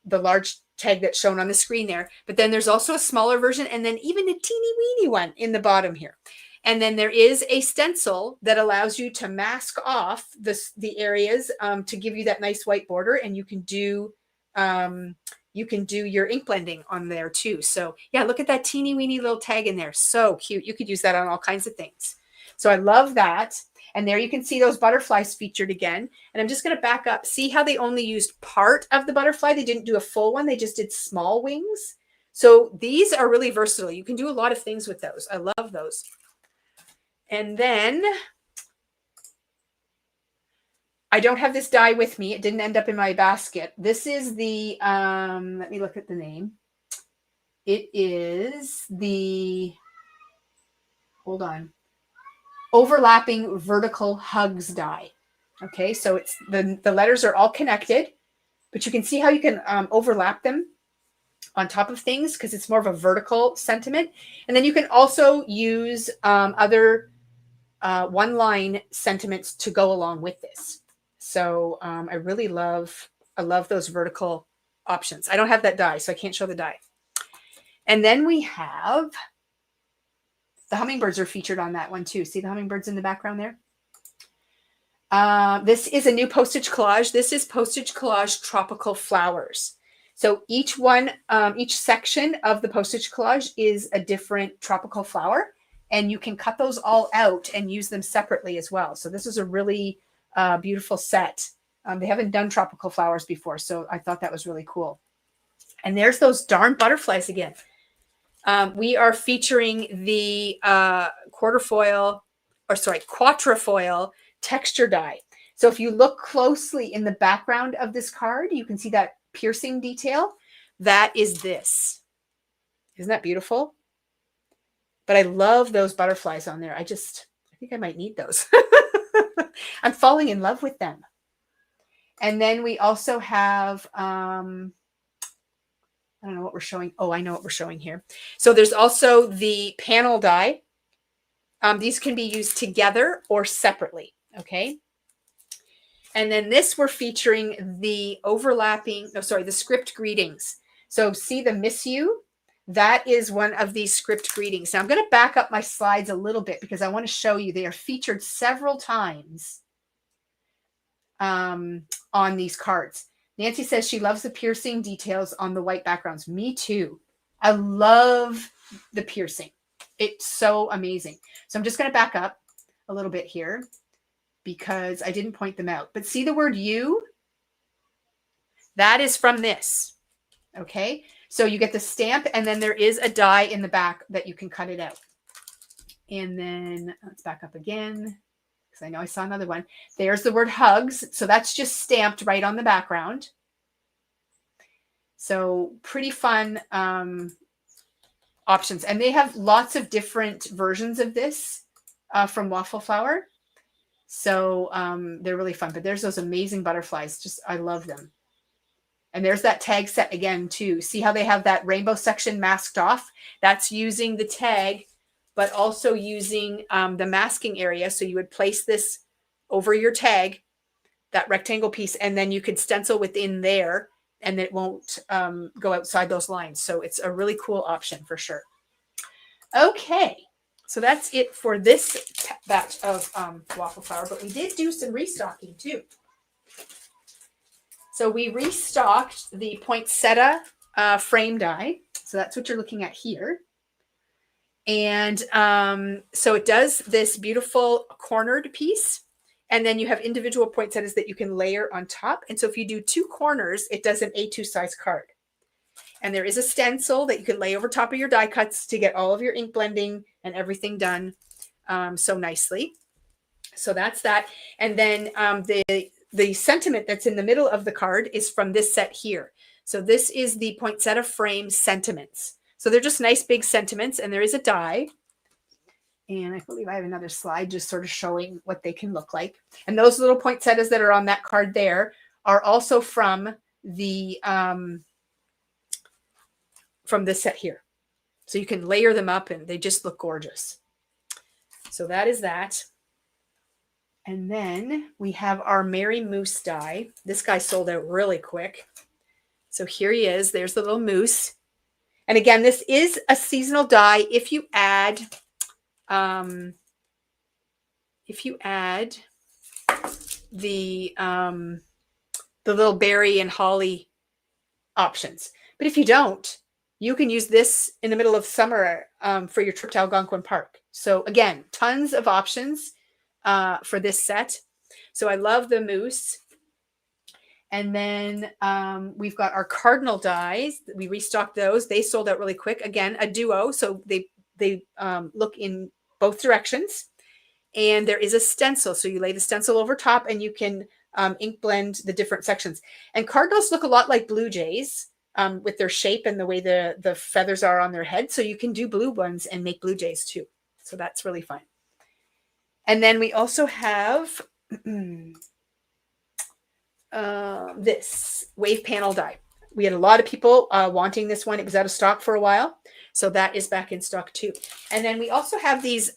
large tag that's shown on the screen there. But then there's also a smaller version, and then even a teeny weeny one in the bottom here. And then there is a stencil that allows you to mask off the areas to give you that nice white border, and you can do your ink blending on there too. So yeah, look at that teeny weeny little tag in there. So cute. You could use that on all kinds of things. So I love that. And there you can see those butterflies featured again. And I'm just going to back up. See how they only used part of the butterfly? They didn't do a full one. They just did small wings. So these are really versatile. You can do a lot of things with those. I love those. And then I don't have this die with me. It didn't end up in my basket. This is the, let me look at the name. It is the, hold on, overlapping vertical hugs die. Okay, so it's the letters are all connected, but you can see how you can overlap them on top of things because it's more of a vertical sentiment. And then you can also use other one-line sentiments to go along with this. So I really love those vertical options. I don't have that die, so I can't show the die. And then we have the hummingbirds are featured on that one too. See the hummingbirds in the background there? This is a new postage collage. This is postage collage tropical flowers. So each one, each section of the postage collage is a different tropical flower, and you can cut those all out and use them separately as well. So this is a really beautiful set. They haven't done tropical flowers before, so I thought that was really cool. And there's those darn butterflies again. We are featuring the quatrefoil texture die. So if you look closely in the background of this card, you can see that piercing detail. That is this. Isn't that beautiful? But I love those butterflies on there. I think I might need those. I'm falling in love with them. And then we also have, I don't know what we're showing. Oh, I know what we're showing here. So there's also the panel die. These can be used together or separately. Okay. And then this we're featuring the the script greetings. So see the miss you? That is one of these script greetings. Now I'm going to back up my slides a little bit because I want to show you they are featured several times on these cards. Nancy says she loves the piercing details on the white backgrounds. Me too. I love the piercing. It's so amazing. So I'm just going to back up a little bit here because I didn't point them out. But see the word you? That is from this. Okay. So you get the stamp, and then there is a die in the back that you can cut it out. And then let's back up again because I know I saw another one. There's the word hugs. So that's just stamped right on the background. So pretty fun options. And they have lots of different versions of this from Waffle Flower. So they're really fun. But there's those amazing butterflies. I love them. And there's that tag set again, too. See how they have that rainbow section masked off? That's using the tag, but also using the masking area. So you would place this over your tag, that rectangle piece, and then you could stencil within there, and it won't go outside those lines. So it's a really cool option for sure. Okay, so that's it for this batch of Waffle Flower, but we did do some restocking, too. So we restocked the poinsettia frame die. So that's what you're looking at here. And so it does this beautiful cornered piece. And then you have individual poinsettias that you can layer on top. And so if you do 2 corners, it does an A2 size card. And there is a stencil that you can lay over top of your die cuts to get all of your ink blending and everything done so nicely. So that's that. And then the sentiment that's in the middle of the card is from this set here. So this is the Poinsettia Frame Sentiments. So they're just nice big sentiments, and there is a die. And I believe I have another slide just sort of showing what they can look like. And those little poinsettias that are on that card there are also from the from this set here. So you can layer them up and they just look gorgeous. So that is that. And then we have our Merry Moose die. This guy sold out really quick. So here he is. There's the little moose. And again, this is a seasonal die if you add the little berry and holly options. But if you don't, you can use this in the middle of summer for your trip to Algonquin Park. So again, tons of options for this set. So I love the moose. And then we've got our cardinal dies. We restocked those. They sold out really quick. Again, a duo. So they look in both directions. And there is a stencil. So you lay the stencil over top and you can ink blend the different sections. And cardinals look a lot like blue jays with their shape and the way the feathers are on their head. So you can do blue ones and make blue jays too. So that's really fun. And then we also have this wave panel die. We had a lot of people wanting this one. It was out of stock for a while. So that is back in stock too. And then we also have these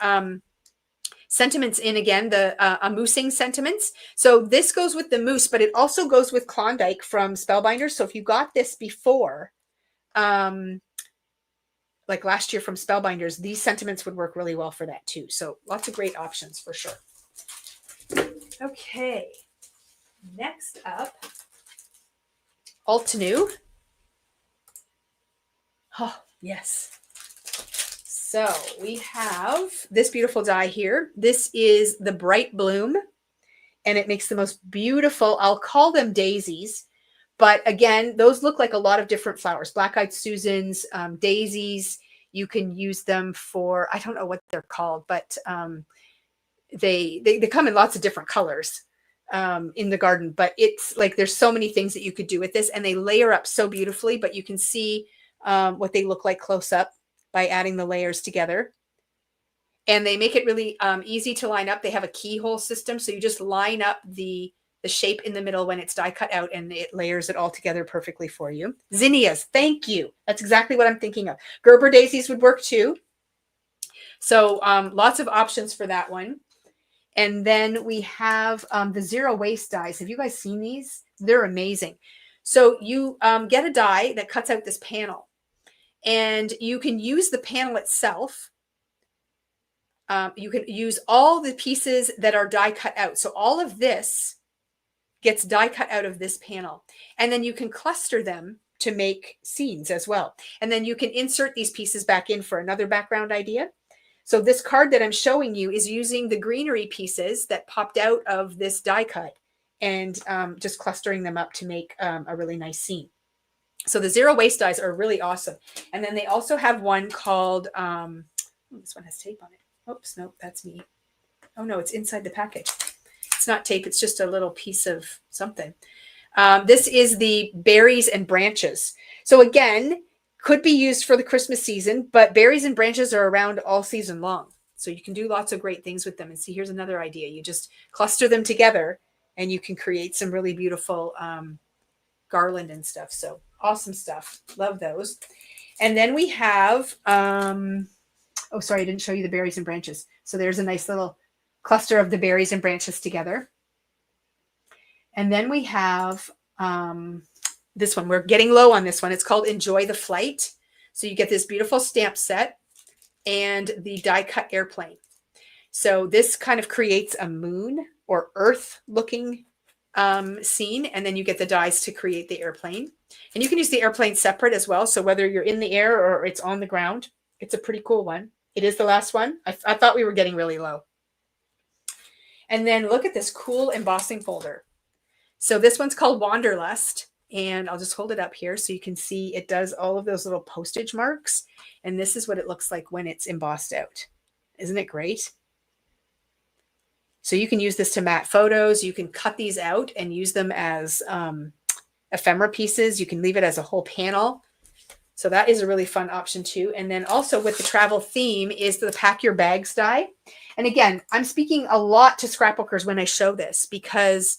sentiments in again, the moosing sentiments. So this goes with the moose, but it also goes with Klondike from Spellbinders. So if you got this before, like last year from Spellbinders, these sentiments would work really well for that too. So lots of great options for sure. Okay. Next up, Altenew. Oh, yes. So we have this beautiful die here. This is the Bright Bloom, and it makes the most beautiful, I'll call them daisies. But again, those look like a lot of different flowers, black-eyed Susans, daisies. You can use them for, I don't know what they're called, but they come in lots of different colors in the garden. But it's like there's so many things that you could do with this, and they layer up so beautifully, but you can see what they look like close up by adding the layers together. And they make it really easy to line up. They have a keyhole system. So you just line up the shape in the middle when it's die cut out, and it layers it all together perfectly for you. Zinnias, thank you. That's exactly what I'm thinking of. Gerber daisies would work too. So lots of options for that one. And then we have the zero waste dies. Have you guys seen these? They're amazing. So you get a die that cuts out this panel. And you can use the panel itself. You can use all the pieces that are die cut out. So all of this gets die cut out of this panel. And then you can cluster them to make scenes as well. And then you can insert these pieces back in for another background idea. So this card that I'm showing you is using the greenery pieces that popped out of this die cut and just clustering them up to make a really nice scene. So the zero waste dies are really awesome. And then they also have one called, this one has tape on it. Oops, nope, that's me. Oh no, it's inside the package. It's not tape, it's just a little piece of something. This is the berries and branches. So again, could be used for the Christmas season, but berries and branches are around all season long. So you can do lots of great things with them. And see, here's another idea. You just cluster them together and you can create some really beautiful garland and stuff. So awesome stuff. Love those. And then we have, oh, sorry, I didn't show you the berries and branches. So there's a nice little cluster of the berries and branches together. And then we have this one. We're getting low on this one. It's called Enjoy the Flight. So you get this beautiful stamp set and the die cut airplane. So this kind of creates a moon or earth looking scene, and then you get the dies to create the airplane. And you can use the airplane separate as well. So whether you're in the air or it's on the ground, it's a pretty cool one. It is the last one. I thought we were getting really low. And then look at this cool embossing folder. So this one's called Wanderlust, and I'll just hold it up here so you can see it does all of those little postage marks. And this is what it looks like when it's embossed out. Isn't it great? So you can use this to mat photos. You can cut these out and use them as ephemera pieces. You can leave it as a whole panel. So that is a really fun option too. And then also with the travel theme is the pack your bags die. And again, I'm speaking a lot to scrapbookers when I show this because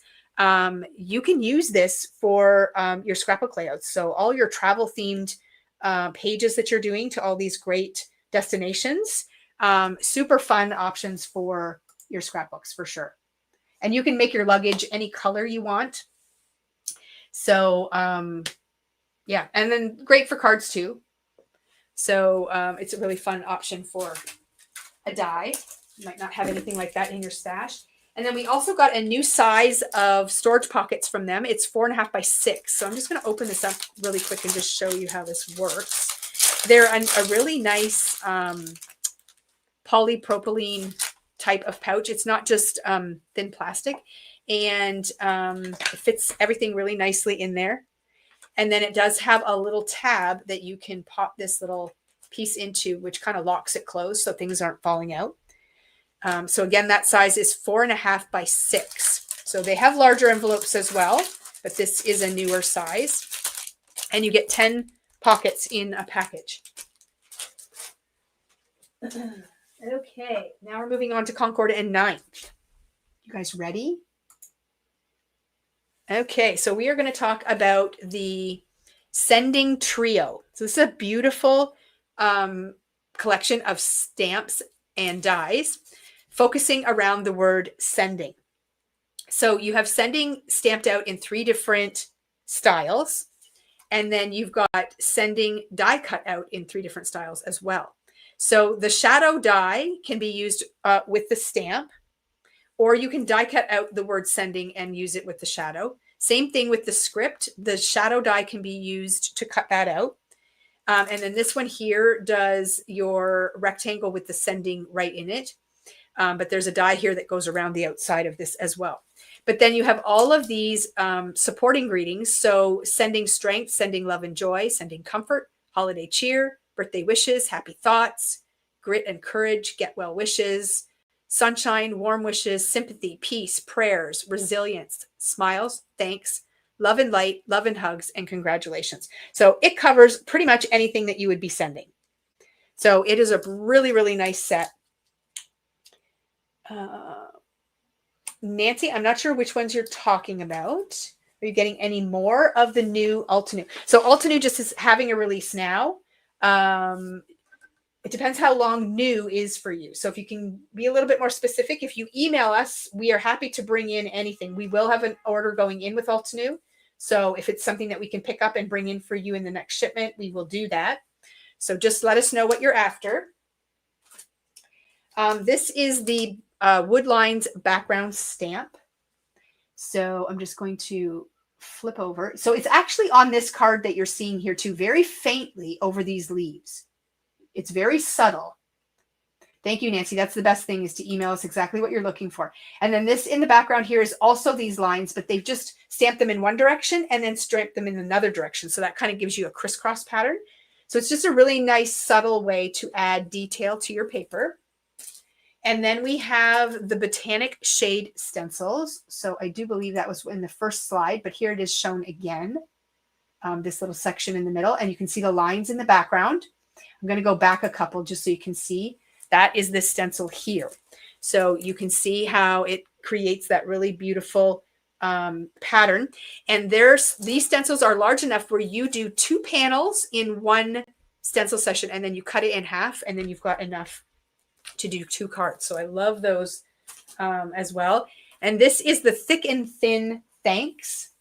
you can use this for your scrapbook layouts. So all your travel themed pages that you're doing to all these great destinations, super fun options for your scrapbooks for sure. And you can make your luggage any color you want. So yeah, and then great for cards too. So it's a really fun option for a die. You might not have anything like that in your stash. And then we also got a new size of storage pockets from them. It's 4.5 by 6. So I'm just going to open this up really quick and just show you how this works. They're a really nice polypropylene type of pouch. It's not just thin plastic, and it fits everything really nicely in there. And then it does have a little tab that you can pop this little piece into, which kind of locks it closed so things aren't falling out. So again, that size is 4.5 by 6. So they have larger envelopes as well, but this is a newer size. And you get 10 pockets in a package. Okay, now we're moving on to Concord and Ninth. You guys ready? Okay, so we are going to talk about the Sending Trio. So this is a beautiful collection of stamps and dies focusing around the word sending. So you have sending stamped out in 3 different styles, and then you've got sending die cut out in 3 different styles as well. So the shadow die can be used with the stamp, or you can die cut out the word sending and use it with the shadow. Same thing with the script. The shadow die can be used to cut that out. And then this one here does your rectangle with the sending right in it. But there's a die here that goes around the outside of this as well. But then you have all of these supporting greetings. So sending strength, sending love and joy, sending comfort, holiday cheer, birthday wishes, happy thoughts, grit and courage, get well wishes, sunshine, warm wishes, sympathy, peace, prayers, resilience, smiles, thanks, love and light, love and hugs, and congratulations. So it covers pretty much anything that you would be sending. So it is a really, really nice set. Nancy, I'm not sure which ones you're talking about. Are you getting any more of the new Altenew? So Altenew just is having a release now. It depends how long new is for you. So if you can be a little bit more specific, if you email us, we are happy to bring in anything. We will have an order going in with Altenew. So if it's something that we can pick up and bring in for you in the next shipment, we will do that. So just let us know what you're after. This is the Woodlines background stamp. So I'm just going to flip over. So it's actually on this card that you're seeing here too, very faintly over these leaves. It's very subtle. Thank you, Nancy. That's the best thing, is to email us exactly what you're looking for. And then this in the background here is also these lines, but they've just stamped them in one direction and then stamped them in another direction. So that kind of gives you a crisscross pattern. So it's just a really nice, subtle way to add detail to your paper. And then we have the Botanic Shade stencils. So I do believe that was in the first slide, but here it is shown again, this little section in the middle. And you can see the lines in the background. I'm going to go back a couple just so you can see. That is this stencil here. So you can see how it creates that really beautiful pattern. And these stencils are large enough where you do 2 panels in one stencil session, and then you cut it in half, and then you've got enough to do 2 cards. So I love those as well. And this is the Thick and Thin Thanks.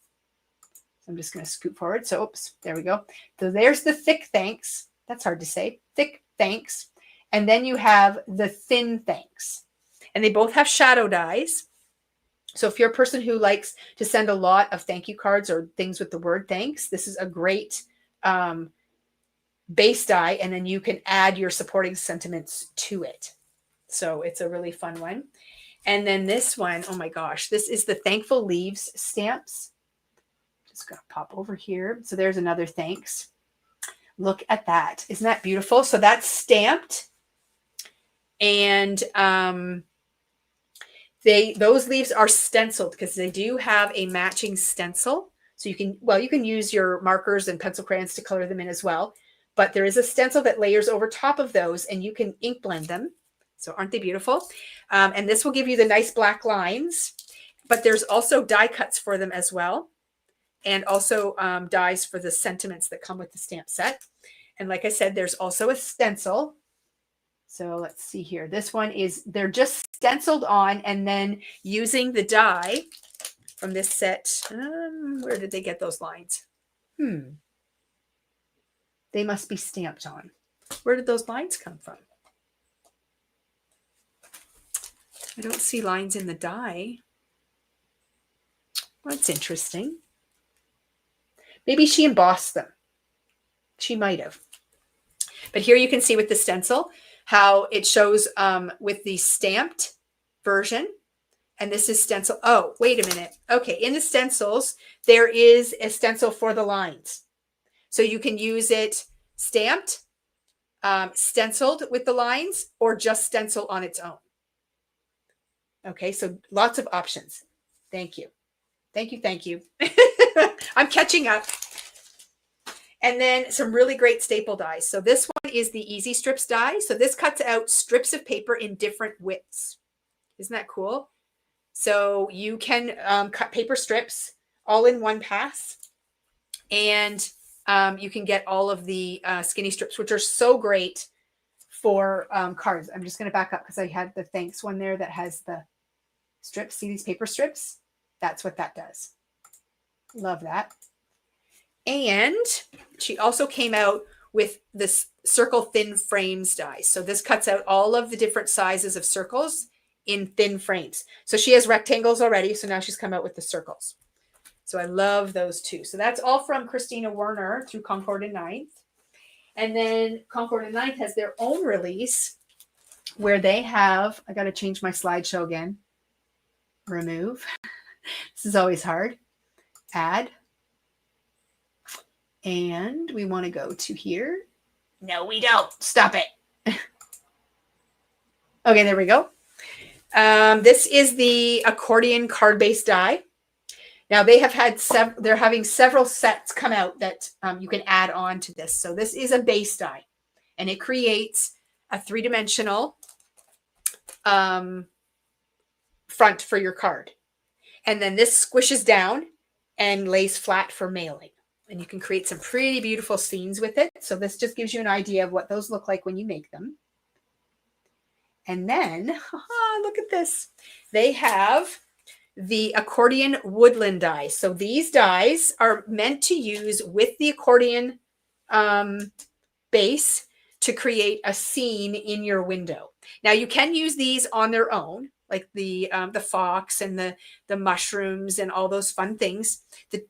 I'm just going to scoot forward. So, oops, there we go. So there's the Thick Thanks. That's hard to say. Thick Thanks. And then you have the Thin Thanks. And they both have shadow dies. So if you're a person who likes to send a lot of thank you cards or things with the word thanks, this is a great base die. And then you can add your supporting sentiments to it. So it's a really fun one. And then this one, oh my gosh, this is the Thankful Leaves stamps. Just going to pop over here. So there's another thanks. Look at that. Isn't that beautiful? So that's stamped. And Those leaves are stenciled because they do have a matching stencil. So you can use your markers and pencil crayons to color them in as well. But there is a stencil that layers over top of those, and you can ink blend them. So aren't they beautiful? And this will give you the nice black lines. But there's also die cuts for them as well. And also dies for the sentiments that come with the stamp set. And like I said, there's also a stencil. So let's see here. This one is, they're just stenciled on, and then using the die from this set. Where did they get those lines? They must be stamped on. Where did those lines come from? I don't see lines in the die. Well, that's interesting. Maybe she embossed them. She might have. But here you can see with the stencil how it shows with the stamped version. And this is stencil. Oh, wait a minute. Okay, in the stencils, there is a stencil for the lines. So you can use it stamped, stenciled with the lines, or just stencil on its own. Okay, so lots of options. Thank you. Thank you, thank you. I'm catching up. And then some really great staple dies. So this one is the Easy Strips die. So this cuts out strips of paper in different widths. Isn't that cool? So you can cut paper strips all in one pass. And you can get all of the skinny strips, which are so great for cards. I'm just going to back up because I had the thanks one there that has the strips. See these paper strips? That's what that does. Love that. And she also came out with this circle thin frames die. So this cuts out all of the different sizes of circles in thin frames. So she has rectangles already. So now she's come out with the circles. So I love those too. So that's all from Christina Werner through Concord and Ninth. And then Concord and Ninth has their own release where they have, I got to change my slideshow again. Remove. This is always hard. Add. And we want to go to here. No, we don't. Stop it. Okay, there we go. This is the accordion card-based die. Now they have had they're having several sets come out that you can add on to this. So this is a base die, and it creates a three-dimensional front for your card. And then this squishes down and lays flat for mailing. And you can create some pretty beautiful scenes with it. So this just gives you an idea of what those look like when you make them. And then, look at this. They have the accordion woodland dies. So these dies are meant to use with the accordion base to create a scene in your window. Now you can use these on their own, like the fox and the mushrooms and all those fun things.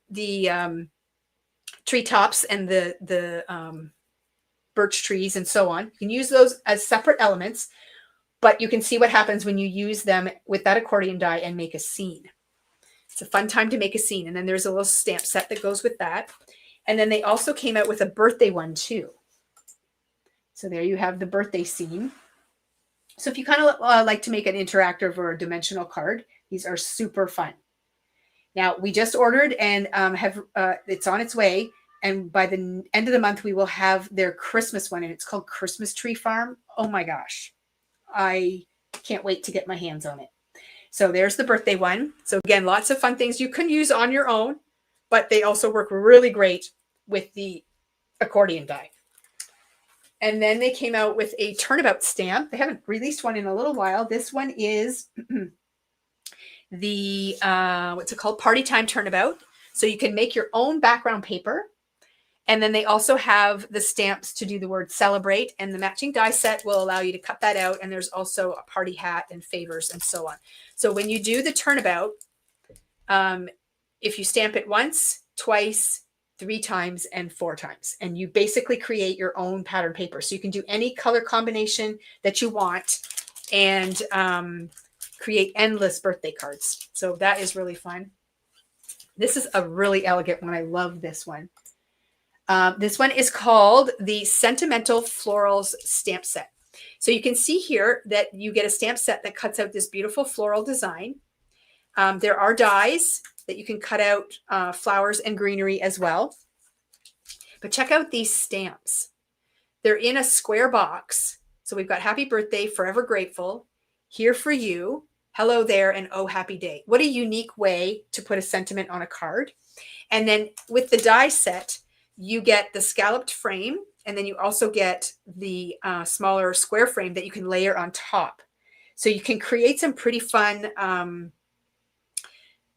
The treetops and the birch trees and so on. You can use those as separate elements, but you can see what happens when you use them with that accordion die and make a scene. It's a fun time to make a scene. And then there's a little stamp set that goes with that. And then they also came out with a birthday one too. So there you have the birthday scene. So if you kind of like to make an interactive or a dimensional card, these are super fun. Now we just ordered and it's on its way. And by the end of the month, we will have their Christmas one, and it's called Christmas Tree Farm. Oh my gosh. I can't wait to get my hands on it. So there's the birthday one. So again, lots of fun things you can use on your own, but they also work really great with the accordion die. And then they came out with a turnabout stamp. They haven't released one in a little while. This one is the, what's it called? Party Time Turnabout. So you can make your own background paper. And then they also have the stamps to do the word celebrate, and the matching die set will allow you to cut that out. And there's also a party hat and favors and so on. So when you do the turnabout, if you stamp it once, twice, 3 times, and 4 times, and you basically create your own pattern paper. So you can do any color combination that you want and create endless birthday cards. So that is really fun. This is a really elegant one. I love this one. This one is called the Sentimental Florals Stamp Set. So you can see here that you get a stamp set that cuts out this beautiful floral design. There are dies that you can cut out flowers and greenery as well. But check out these stamps. They're in a square box. So we've got happy birthday, forever grateful, here for you, hello there, and oh, happy day. What a unique way to put a sentiment on a card. And then with the die set, you get the scalloped frame, and then you also get the smaller square frame that you can layer on top. So you can create some pretty fun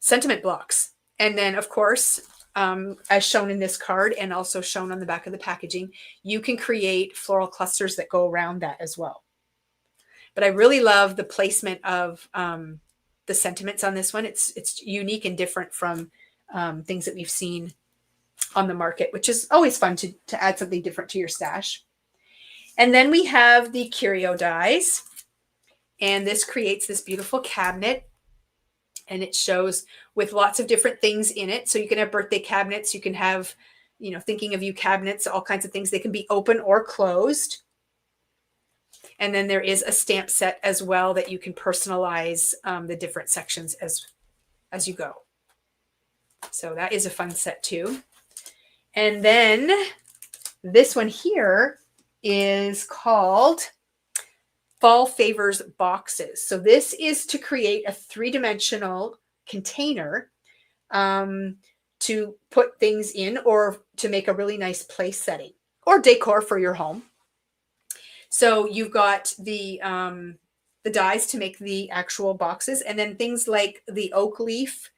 sentiment blocks. And then, of course, as shown in this card and also shown on the back of the packaging, you can create floral clusters that go around that as well. But I really love the placement of the sentiments on this one. It's unique and different from things that we've seen on the market, which is always fun to add something different to your stash. And then we have the curio dies, and this creates this beautiful cabinet, and it shows with lots of different things in it. So you can have birthday cabinets, you can have, thinking of you cabinets, all kinds of things. They can be open or closed. And then there is a stamp set as well that you can personalize the different sections as you go. So that is a fun set too. And then this one here is called Fall Favors Boxes. So this is to create a 3-dimensional container to put things in, or to make a really nice place setting or decor for your home. So you've got the dies to make the actual boxes, and then things like the oak leaf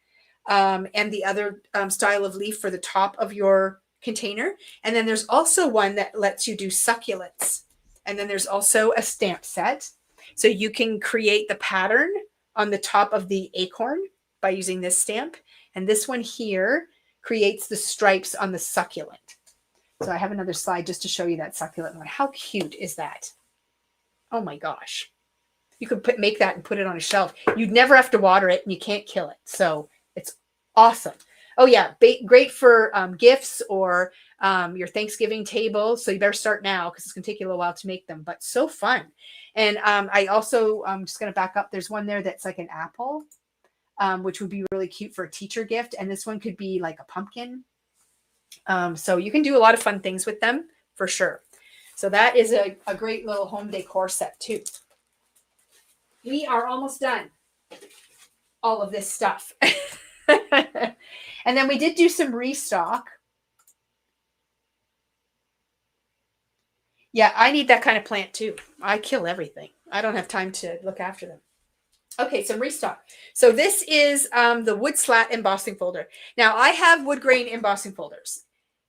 and the other style of leaf for the top of your container. And then there's also one that lets you do succulents. And then there's also a stamp set. So you can create the pattern on the top of the acorn by using this stamp. And this one here creates the stripes on the succulent. So I have another slide just to show you that succulent one. How cute is that? Oh my gosh. You could make that and put it on a shelf. You'd never have to water it, and you can't kill it. So it's awesome. Oh yeah, great for gifts or your Thanksgiving table. So you better start now because it's going to take you a little while to make them, but so fun. And I also, I'm just going to back up. There's one there that's like an apple, which would be really cute for a teacher gift. And this one could be like a pumpkin. So you can do a lot of fun things with them for sure. So that is a great little home decor set too. We are almost done. All of this stuff. And then we did do some restock. Yeah, I need that kind of plant too. I kill everything. I don't have time to look after them. Okay, some restock. So this is the wood slat embossing folder. Now I have wood grain embossing folders,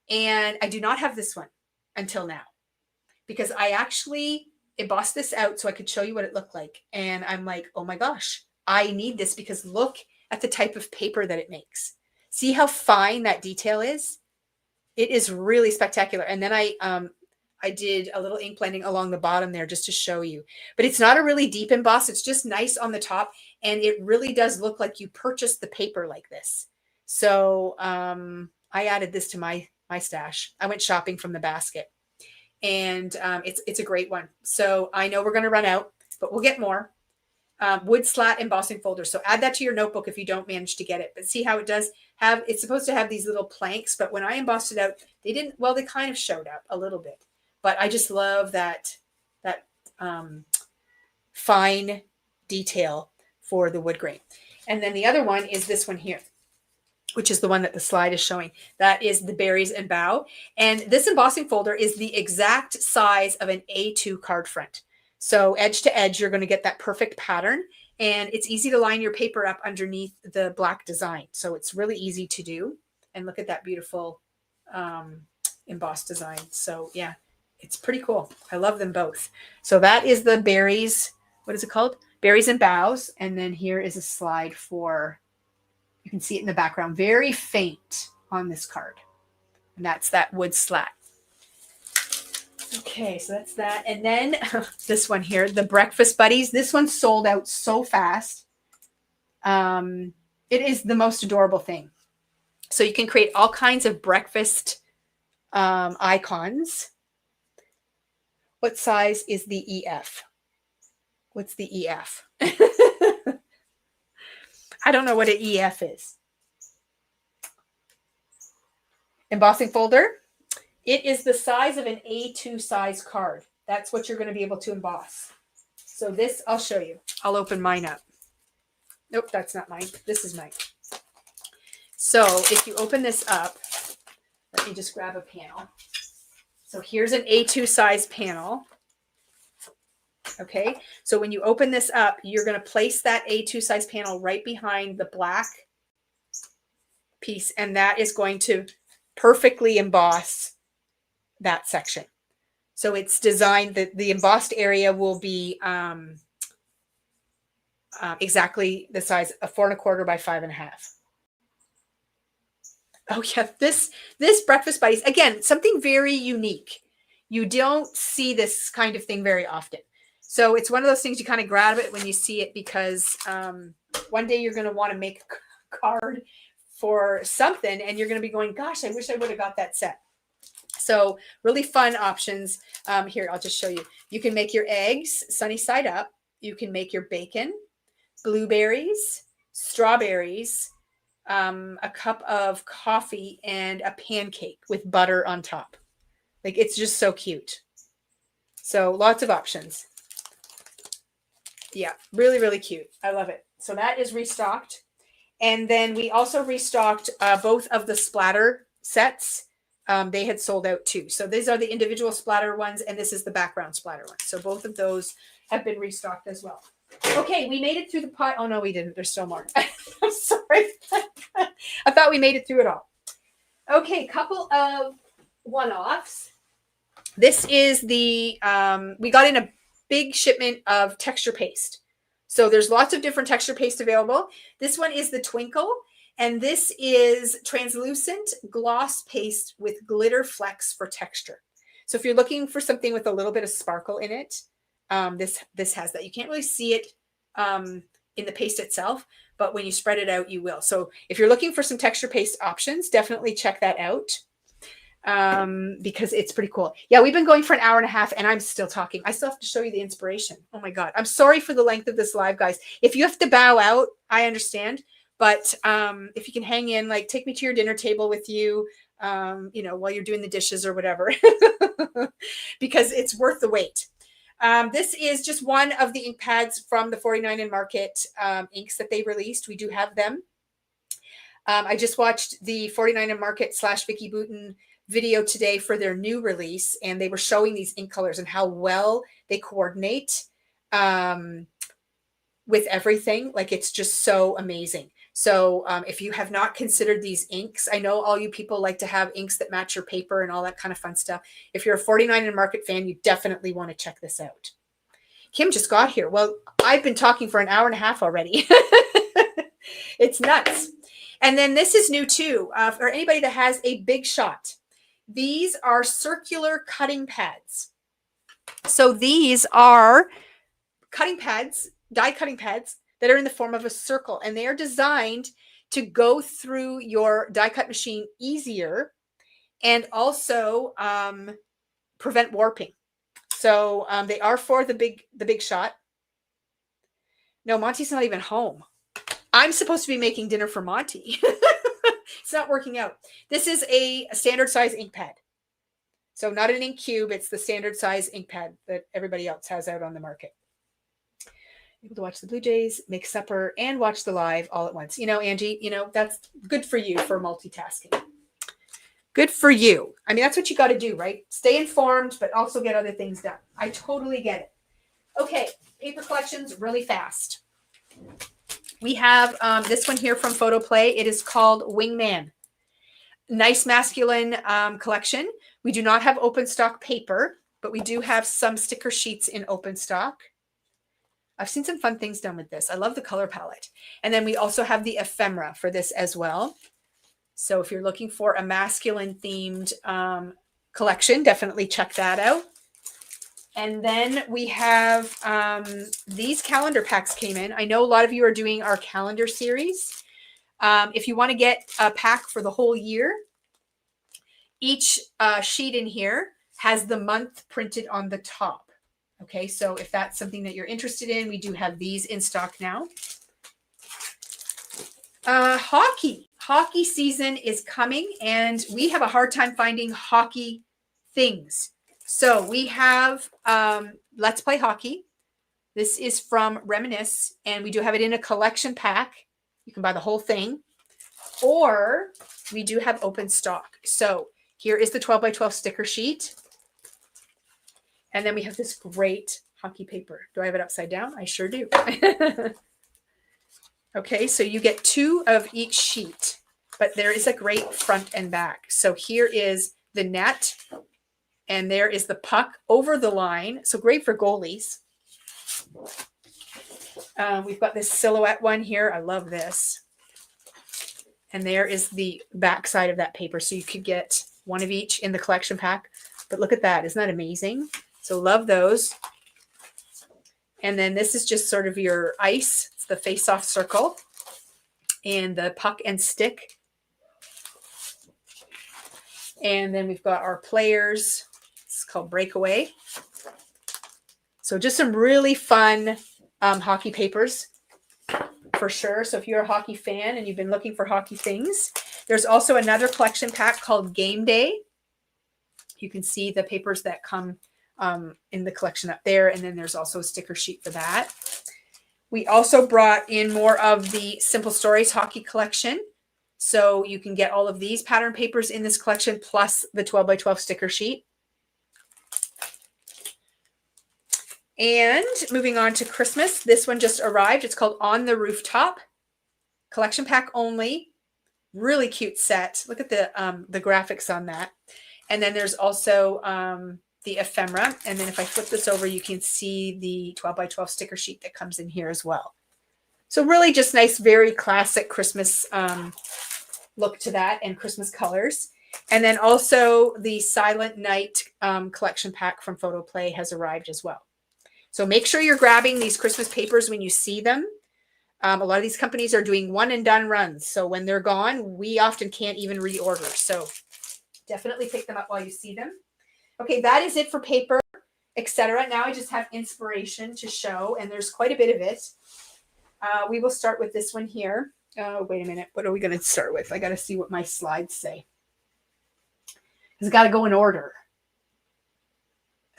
and I do not have this one until now because I actually embossed this out so I could show you what it looked like. And I'm like, oh my gosh, I need this because look at the type of paper that it makes. See how fine that detail is? It is really spectacular. And then I did a little ink blending along the bottom there just to show you. But it's not a really deep emboss. It's just nice on the top. And it really does look like you purchased the paper like this. So I added this to my stash. I went shopping from the basket. And it's a great one. So I know we're going to run out, but we'll get more. Wood slat embossing folder. So add that to your notebook if you don't manage to get it. But see how it does have, it's supposed to have these little planks, but when I embossed it out, they didn't, well, they kind of showed up a little bit. But I just love that fine detail for the wood grain. And then the other one is this one here, which is the one that the slide is showing. That is the berries and bough. And this embossing folder is the exact size of an A2 card front. So edge to edge, you're going to get that perfect pattern. And it's easy to line your paper up underneath the black design. So it's really easy to do. And look at that beautiful embossed design. So yeah, it's pretty cool. I love them both. So that is the berries. What is it called? Berries and boughs. And then here is a slide for, you can see it in the background, very faint on this card. And that's that wood slat. Okay, so that's that. And then this one here, the Breakfast Buddies. This one sold out so fast. It is the most adorable thing. So you can create all kinds of breakfast icons. What size is the EF? What's the EF? I don't know what an EF is. Embossing folder. It is the size of an A2 size card. That's what you're going to be able to emboss. So this, I'll show you. I'll open mine up. Nope, that's not mine. This is mine. So if you open this up, let me just grab a panel. So here's an A2 size panel. Okay, so when you open this up, you're going to place that A2 size panel right behind the black piece, and that is going to perfectly emboss that section. So it's designed that the embossed area will be exactly the size of 4 1/4 by 5 1/2. Oh yeah, this breakfast buddies, again, something very unique. You don't see this kind of thing very often. So it's one of those things you kind of grab it when you see it, because one day you're going to want to make a card for something and you're going to be going, gosh, I wish I would have got that set. So really fun options. Here, I'll just show you. You can make your eggs sunny side up. You can make your bacon, blueberries, strawberries, a cup of coffee, and a pancake with butter on top. Like, it's just so cute. So lots of options. Yeah, really, really cute. I love it. So that is restocked. And then we also restocked both of the splatter sets. They had sold out too. So these are the individual splatter ones, and this is the background splatter one. So both of those have been restocked as well. Okay, we made it through the pile. Oh, no, we didn't. There's still more. I'm sorry. I thought we made it through it all. Okay, couple of one-offs. This is the, we got in a big shipment of texture paste. So there's lots of different texture paste available. This one is the Twinkle, and this is translucent gloss paste with glitter flecks for texture. So if you're looking for something with a little bit of sparkle in it, this has that. You can't really see it in the paste itself, but when you spread it out, you will. So if you're looking for some texture paste options, definitely check that out. Because it's pretty cool. Yeah, we've been going for an hour and a half and I'm still talking. I still have to show you the inspiration. Oh my God. I'm sorry for the length of this live, guys. If you have to bow out, I understand. But if you can hang in, like, take me to your dinner table with you, while you're doing the dishes or whatever, because it's worth the wait. This is just one of the ink pads from the 49 and Market inks that they released. We do have them. I just watched the 49 and Market / Vicky Boutin video today for their new release, and they were showing these ink colors and how well they coordinate with everything. Like, it's just so amazing. So if you have not considered these inks, I know all you people like to have inks that match your paper and all that kind of fun stuff. If you're a 49 and Market fan, you definitely want to check this out. Kim just got here. Well, I've been talking for an hour and a half already. It's nuts. And then this is new too, for anybody that has a Big Shot. These are circular cutting pads. So these are cutting pads, die cutting pads that are in the form of a circle, and they are designed to go through your die cut machine easier and also prevent warping. So they are for the Big Shot. No, Monty's not even home. I'm supposed to be making dinner for Monty. It's not working out. This is a standard size ink pad. So not an ink cube. It's the standard size ink pad that everybody else has out on the market. Able to watch the Blue Jays, make supper, and watch the live all at once. Angie, that's good for you for multitasking. Good for you. I mean, that's what you got to do, right? Stay informed, but also get other things done. I totally get it. Okay, paper collections really fast. We have this one here from Photoplay. It is called Wingman. Nice masculine collection. We do not have open stock paper, but we do have some sticker sheets in open stock. I've seen some fun things done with this. I love the color palette. And then we also have the ephemera for this as well. So if you're looking for a masculine themed collection, definitely check that out. And then we have these calendar packs came in. I know a lot of you are doing our calendar series. If you want to get a pack for the whole year, each sheet in here has the month printed on the top. Okay, so if that's something that you're interested in, we do have these in stock now. Hockey season is coming, and we have a hard time finding hockey things. So we have Let's Play Hockey. This is from Reminisce, and we do have it in a collection pack. You can buy the whole thing, or we do have open stock. So here is the 12 by 12 sticker sheet. And then we have this great hockey paper. Do I have it upside down? I sure do. Okay, so you get 2 of each sheet, but there is a great front and back. So here is the net, and there is the puck over the line. So great for goalies. We've got this silhouette one here. I love this. And there is the back side of that paper. So you could get 1 of each in the collection pack. But look at that. Isn't that amazing? So love those. And then this is just sort of your ice. It's the face-off circle and the puck and stick. And then we've got our players. It's called Breakaway. So just some really fun hockey papers for sure. So if you're a hockey fan and you've been looking for hockey things, there's also another collection pack called Game Day. You can see the papers that come in the collection up there. And then there's also a sticker sheet for that. We also brought in more of the Simple Stories hockey collection. So you can get all of these pattern papers in this collection, plus the 12 by 12 sticker sheet. And moving on to Christmas, this one just arrived. It's called On the Rooftop. Collection pack only. Really cute set. Look at the graphics on that. And then there's also the ephemera. And then if I flip this over, you can see the 12 by 12 sticker sheet that comes in here as well. So really just nice, very classic Christmas look to that, and Christmas colors. And then also the Silent Night collection pack from Photo Play has arrived as well. So make sure you're grabbing these Christmas papers when you see them. A lot of these companies are doing one and done runs. So when they're gone, we often can't even reorder. So definitely pick them up while you see them. Okay, that is it for paper, etc. Now I just have inspiration to show, and there's quite a bit of it. We will start with this one here. Oh, wait a minute. What are we going to start with? I got to see what my slides say. It's got to go in order.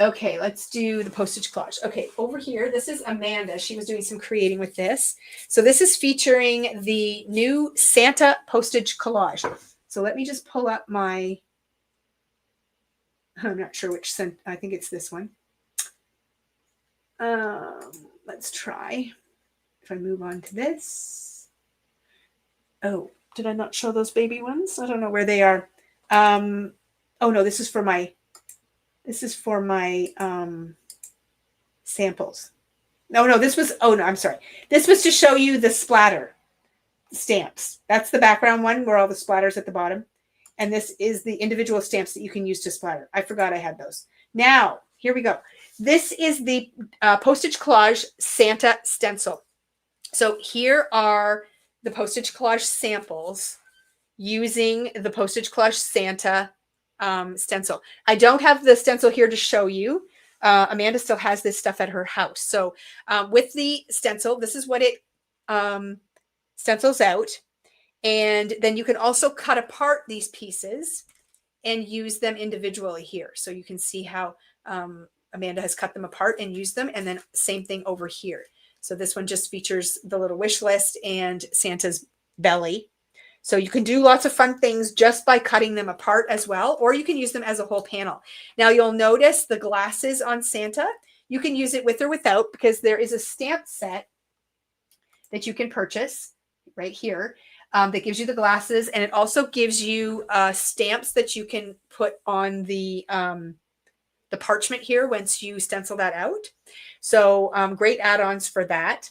Okay, let's do the postage collage. Okay, over here, this is Amanda. She was doing some creating with this. So this is featuring the new Santa postage collage. So let me just pull up my, I'm not sure which scent. I think it's this one. Let's try. If I move on to this. Oh, did I not show those baby ones? I don't know where they are. Oh no, this is for my samples. No, this was, oh no, I'm sorry. This was to show you the splatter stamps. That's the background one where all the splatters at the bottom. And this is the individual stamps that you can use to splatter. I forgot I had those. Now, here we go. This is the postage collage Santa stencil. So here are the postage collage samples using the postage collage Santa stencil. I don't have the stencil here to show you. Amanda still has this stuff at her house. So with the stencil, this is what it stencils out. And then you can also cut apart these pieces and use them individually here. So you can see how Amanda has cut them apart and used them. And then same thing over here. So this one just features the little wish list and Santa's belly. So you can do lots of fun things just by cutting them apart as well, or you can use them as a whole panel. Now you'll notice the glasses on Santa. You can use it with or without, because there is a stamp set that you can purchase right here that gives you the glasses, and it also gives you stamps that you can put on the parchment here once you stencil that out. So great add-ons for that.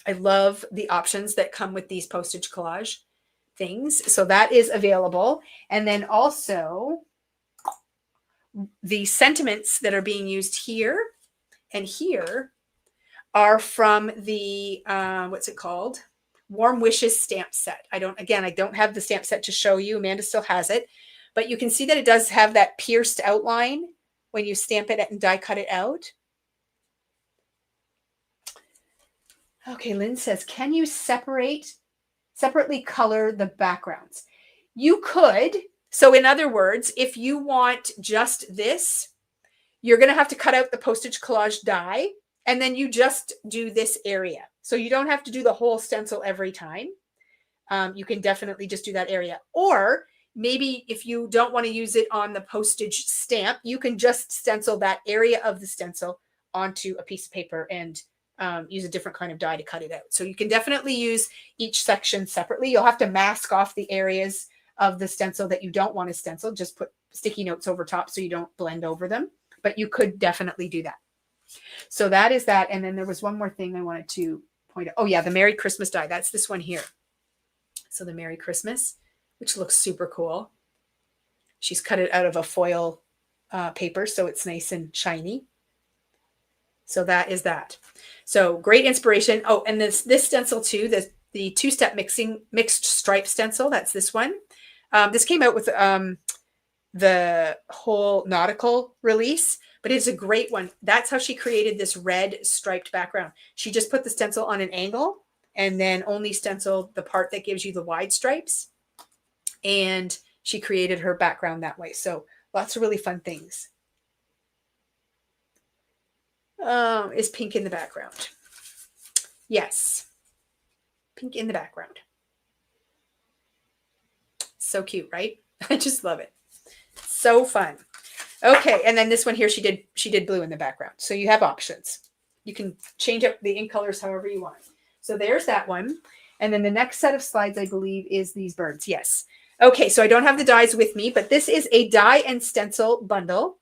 I love the options that come with these postage collage things. So that is available. And then also the sentiments that are being used here and here are from the, what's it called? Warm Wishes stamp set. I don't have the stamp set to show you. Amanda still has it, but you can see that it does have that pierced outline when you stamp it and die cut it out. Okay, Lynn says, can you separately color the backgrounds? You could. So in other words, if you want just this, you're going to have to cut out the postage collage die, and then you just do this area. So you don't have to do the whole stencil every time. You can definitely just do that area. Or maybe if you don't want to use it on the postage stamp, you can just stencil that area of the stencil onto a piece of paper and use a different kind of die to cut it out. So you can definitely use each section separately. You'll have to mask off the areas of the stencil that you don't want to stencil. Just put sticky notes over top so you don't blend over them. But you could definitely do that. So that is that. And then there was one more thing I wanted to point out. Oh yeah, the Merry Christmas die. That's this one here. So the Merry Christmas, which looks super cool. She's cut it out of a foil paper, so it's nice and shiny. So that is that. So great inspiration. Oh, and this stencil too, the two-step mixed stripe stencil. That's this one. This came out with the whole nautical release, but it's a great one. That's how she created this red striped background. She just put the stencil on an angle and then only stenciled the part that gives you the wide stripes. And she created her background that way. So lots of really fun things. Is pink in the background? Yes. Pink in the background. So cute, right? I just love it. So fun. Okay, and then this one here, she did blue in the background. So you have options. You can change up the ink colors however you want. So there's that one. And then the next set of slides, I believe, is these birds. Yes. Okay, so I don't have the dies with me, but this is a die and stencil bundle.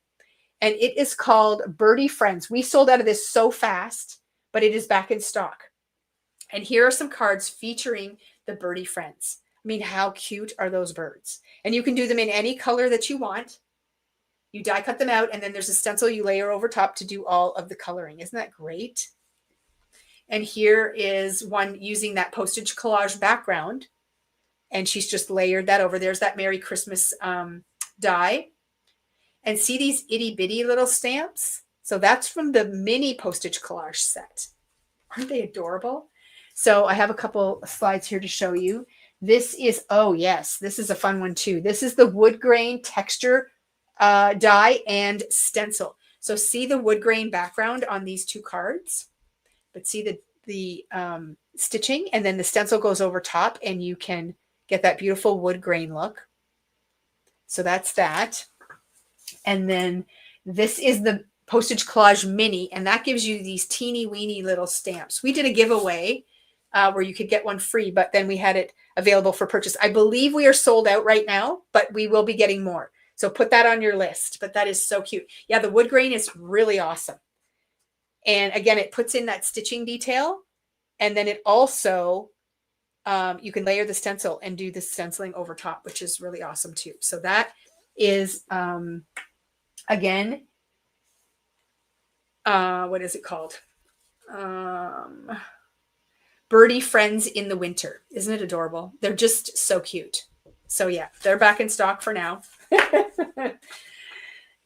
And it is called Birdie Friends. We sold out of this so fast, but it is back in stock. And here are some cards featuring the Birdie Friends. I mean, how cute are those birds? And you can do them in any color that you want. You die cut them out, and then there's a stencil you layer over top to do all of the coloring. Isn't that great? And here is one using that postage collage background. And she's just layered that over. There's that Merry Christmas die. And see these itty bitty little stamps? So that's from the mini postage collage set. Aren't they adorable? So I have a couple slides here to show you. This is, oh yes, this is a fun one too. This is the wood grain texture die and stencil. So see the wood grain background on these two cards, but see the stitching, and then the stencil goes over top and you can get that beautiful wood grain look. So that's that. And then this is the postage collage mini, and that gives you these teeny weeny little stamps. We did a giveaway where you could get one free, but then we had it available for purchase. I believe we are sold out right now, but we will be getting more. So put that on your list, but that is so cute. Yeah, the wood grain is really awesome. And again, it puts in that stitching detail, and then it also, you can layer the stencil and do the stenciling over top, which is really awesome too. So that is, again, what is it called? Birdie Friends in the Winter. Isn't it adorable? They're just so cute. So yeah, they're back in stock for now.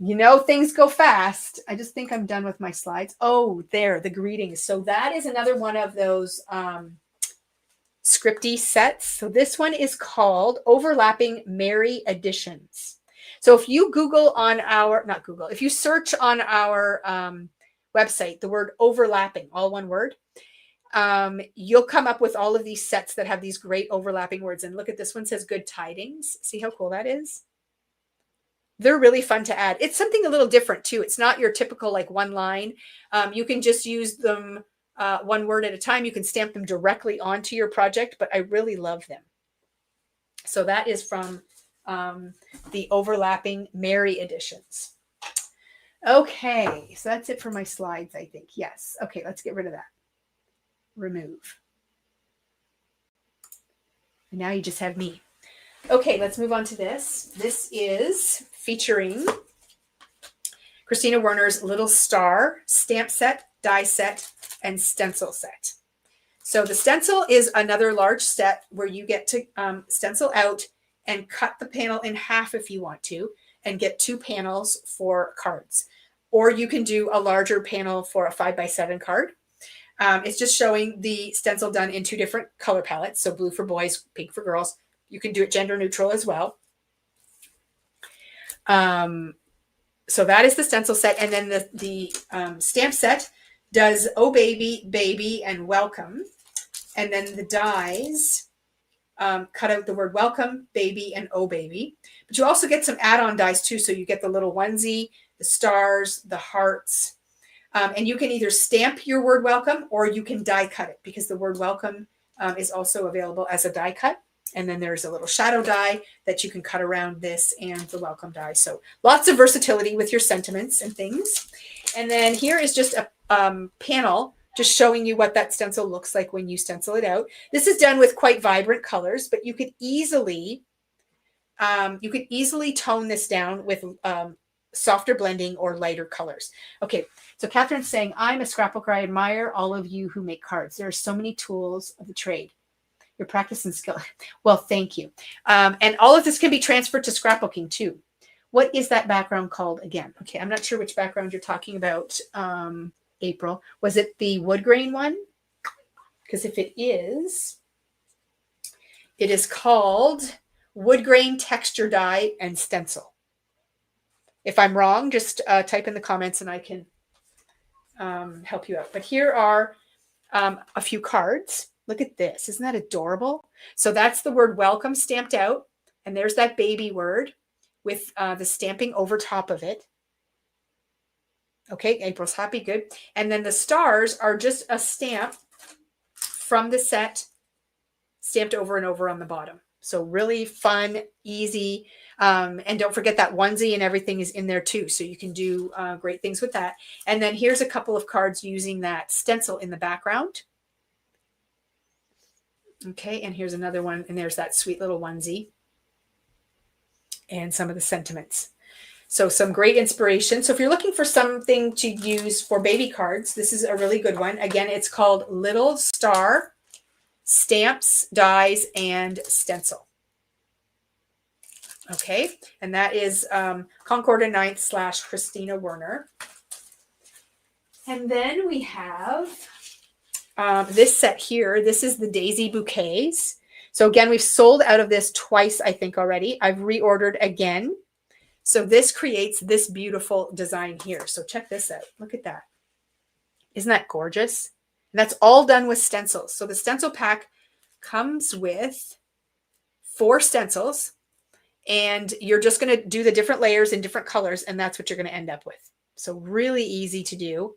You know, things go fast. I just think I'm done with my slides. Oh, there, the greetings. So that is another one of those scripty sets. So this one is called Overlapping Merry Editions. So if you Google on our, not Google, if you search on our website, the word overlapping, all one word, you'll come up with all of these sets that have these great overlapping words. And look at this one, says Good Tidings. See how cool that is? They're really fun to add. It's something a little different too. It's not your typical like one line. You can just use them one word at a time. You can stamp them directly onto your project, but I really love them. So that is from the Overlapping Merry Editions. Okay, so that's it for my slides, I think. Yes. Okay, let's get rid of that. Remove. And now you just have me. Okay, let's move on to this. This is featuring Christina Werner's Little Star stamp set, die set, and stencil set. So the stencil is another large set where you get to stencil out and cut the panel in half if you want to, and get 2 panels for cards. Or you can do a larger panel for a 5x7 card. It's just showing the stencil done in 2 different color palettes. So blue for boys, pink for girls. You can do it gender neutral as well. So that is the stencil set. And then the stamp set does Oh Baby, Baby, and Welcome. And then the dies cut out the word welcome, baby, and oh baby. But you also get some add-on dies too. So you get the little onesie, the stars, the hearts. And you can either stamp your word welcome or you can die cut it, because the word welcome is also available as a die cut. And then there's a little shadow die that you can cut around this and the welcome die. So lots of versatility with your sentiments and things. And then here is just a panel just showing you what that stencil looks like when you stencil it out. This is done with quite vibrant colors, but you could easily tone this down with softer blending or lighter colors. Okay, so Catherine's saying, I'm a scrapbooker. I admire all of you who make cards. There are so many tools of the trade. Your practice and skill. Well, thank you. And all of this can be transferred to scrapbooking too. What is that background called again? Okay, I'm not sure which background you're talking about, April. Was it the wood grain one? Because if it is called wood grain texture die and stencil. If I'm wrong, just type in the comments and I can help you out. But here are a few cards. Look at this. Isn't that adorable? So that's the word welcome stamped out. And there's that baby word with the stamping over top of it. Okay, April's happy. Good. And then the stars are just a stamp from the set stamped over and over on the bottom. So really fun, easy. And don't forget that onesie and everything is in there too. So you can do great things with that. And then here's a couple of cards using that stencil in the background. Okay, and here's another one. And there's that sweet little onesie. And some of the sentiments. So some great inspiration. So if you're looking for something to use for baby cards, this is a really good one. Again, it's called Little Star Stamps, Dies, and Stencil. Okay, and that is Concorda 9th / Christina Werner. And then we have this set here. This is the Daisy Bouquets. So again, we've sold out of this twice, I think, already. I've reordered again. So this creates this beautiful design here. So check this out. Look at that. Isn't that gorgeous? And that's all done with stencils. So the stencil pack comes with 4 stencils, and you're just going to do the different layers in different colors, and that's what you're going to end up with. So really easy to do,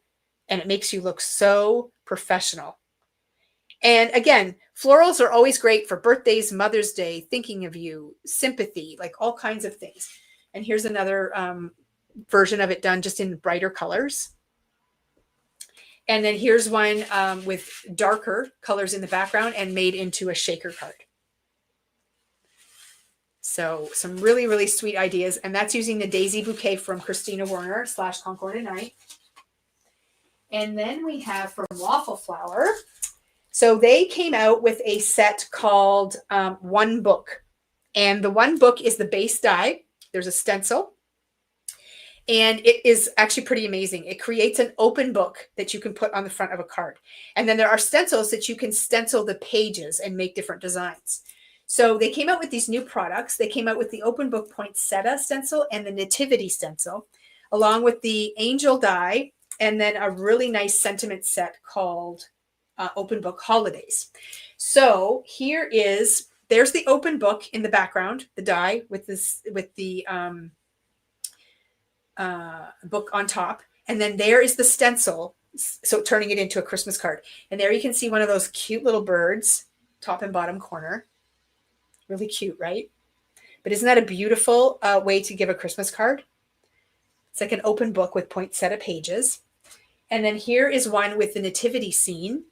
and it makes you look so professional. And again, florals are always great for birthdays, Mother's Day, thinking of you, sympathy, like all kinds of things. And here's another version of it done just in brighter colors. And then here's one with darker colors in the background and made into a shaker card. So some really, really sweet ideas. And that's using the Daisy Bouquet from Christina Werner / Concorda 9th. And then we have from Waffle Flower. So they came out with a set called One Book. And the One Book is the base die. There's a stencil. And it is actually pretty amazing. It creates an open book that you can put on the front of a card. And then there are stencils that you can stencil the pages and make different designs. So they came out with these new products. They came out with the open book poinsettia stencil and the nativity stencil, along with the angel die, and then a really nice sentiment set called Open Book Holidays. So here is, there's the open book in the background, the die with the book on top. And then there is the stencil, so turning it into a Christmas card. And there you can see one of those cute little birds, top and bottom corner. Really cute, right? But isn't that a beautiful way to give a Christmas card? It's like an open book with poinsettia pages. And then here is one with the nativity scene.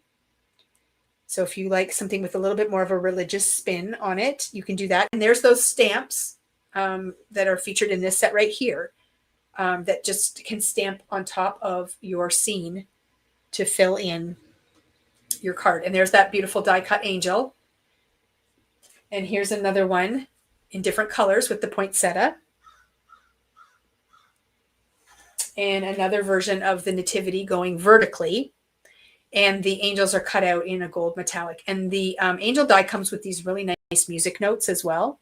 So if you like something with a little bit more of a religious spin on it, you can do that. And there's those stamps that are featured in this set right here that just can stamp on top of your scene to fill in your card. And there's that beautiful die cut angel. And here's another one in different colors with the poinsettia. And another version of the nativity going vertically. And the angels are cut out in a gold metallic. And the angel die comes with these really nice music notes as well.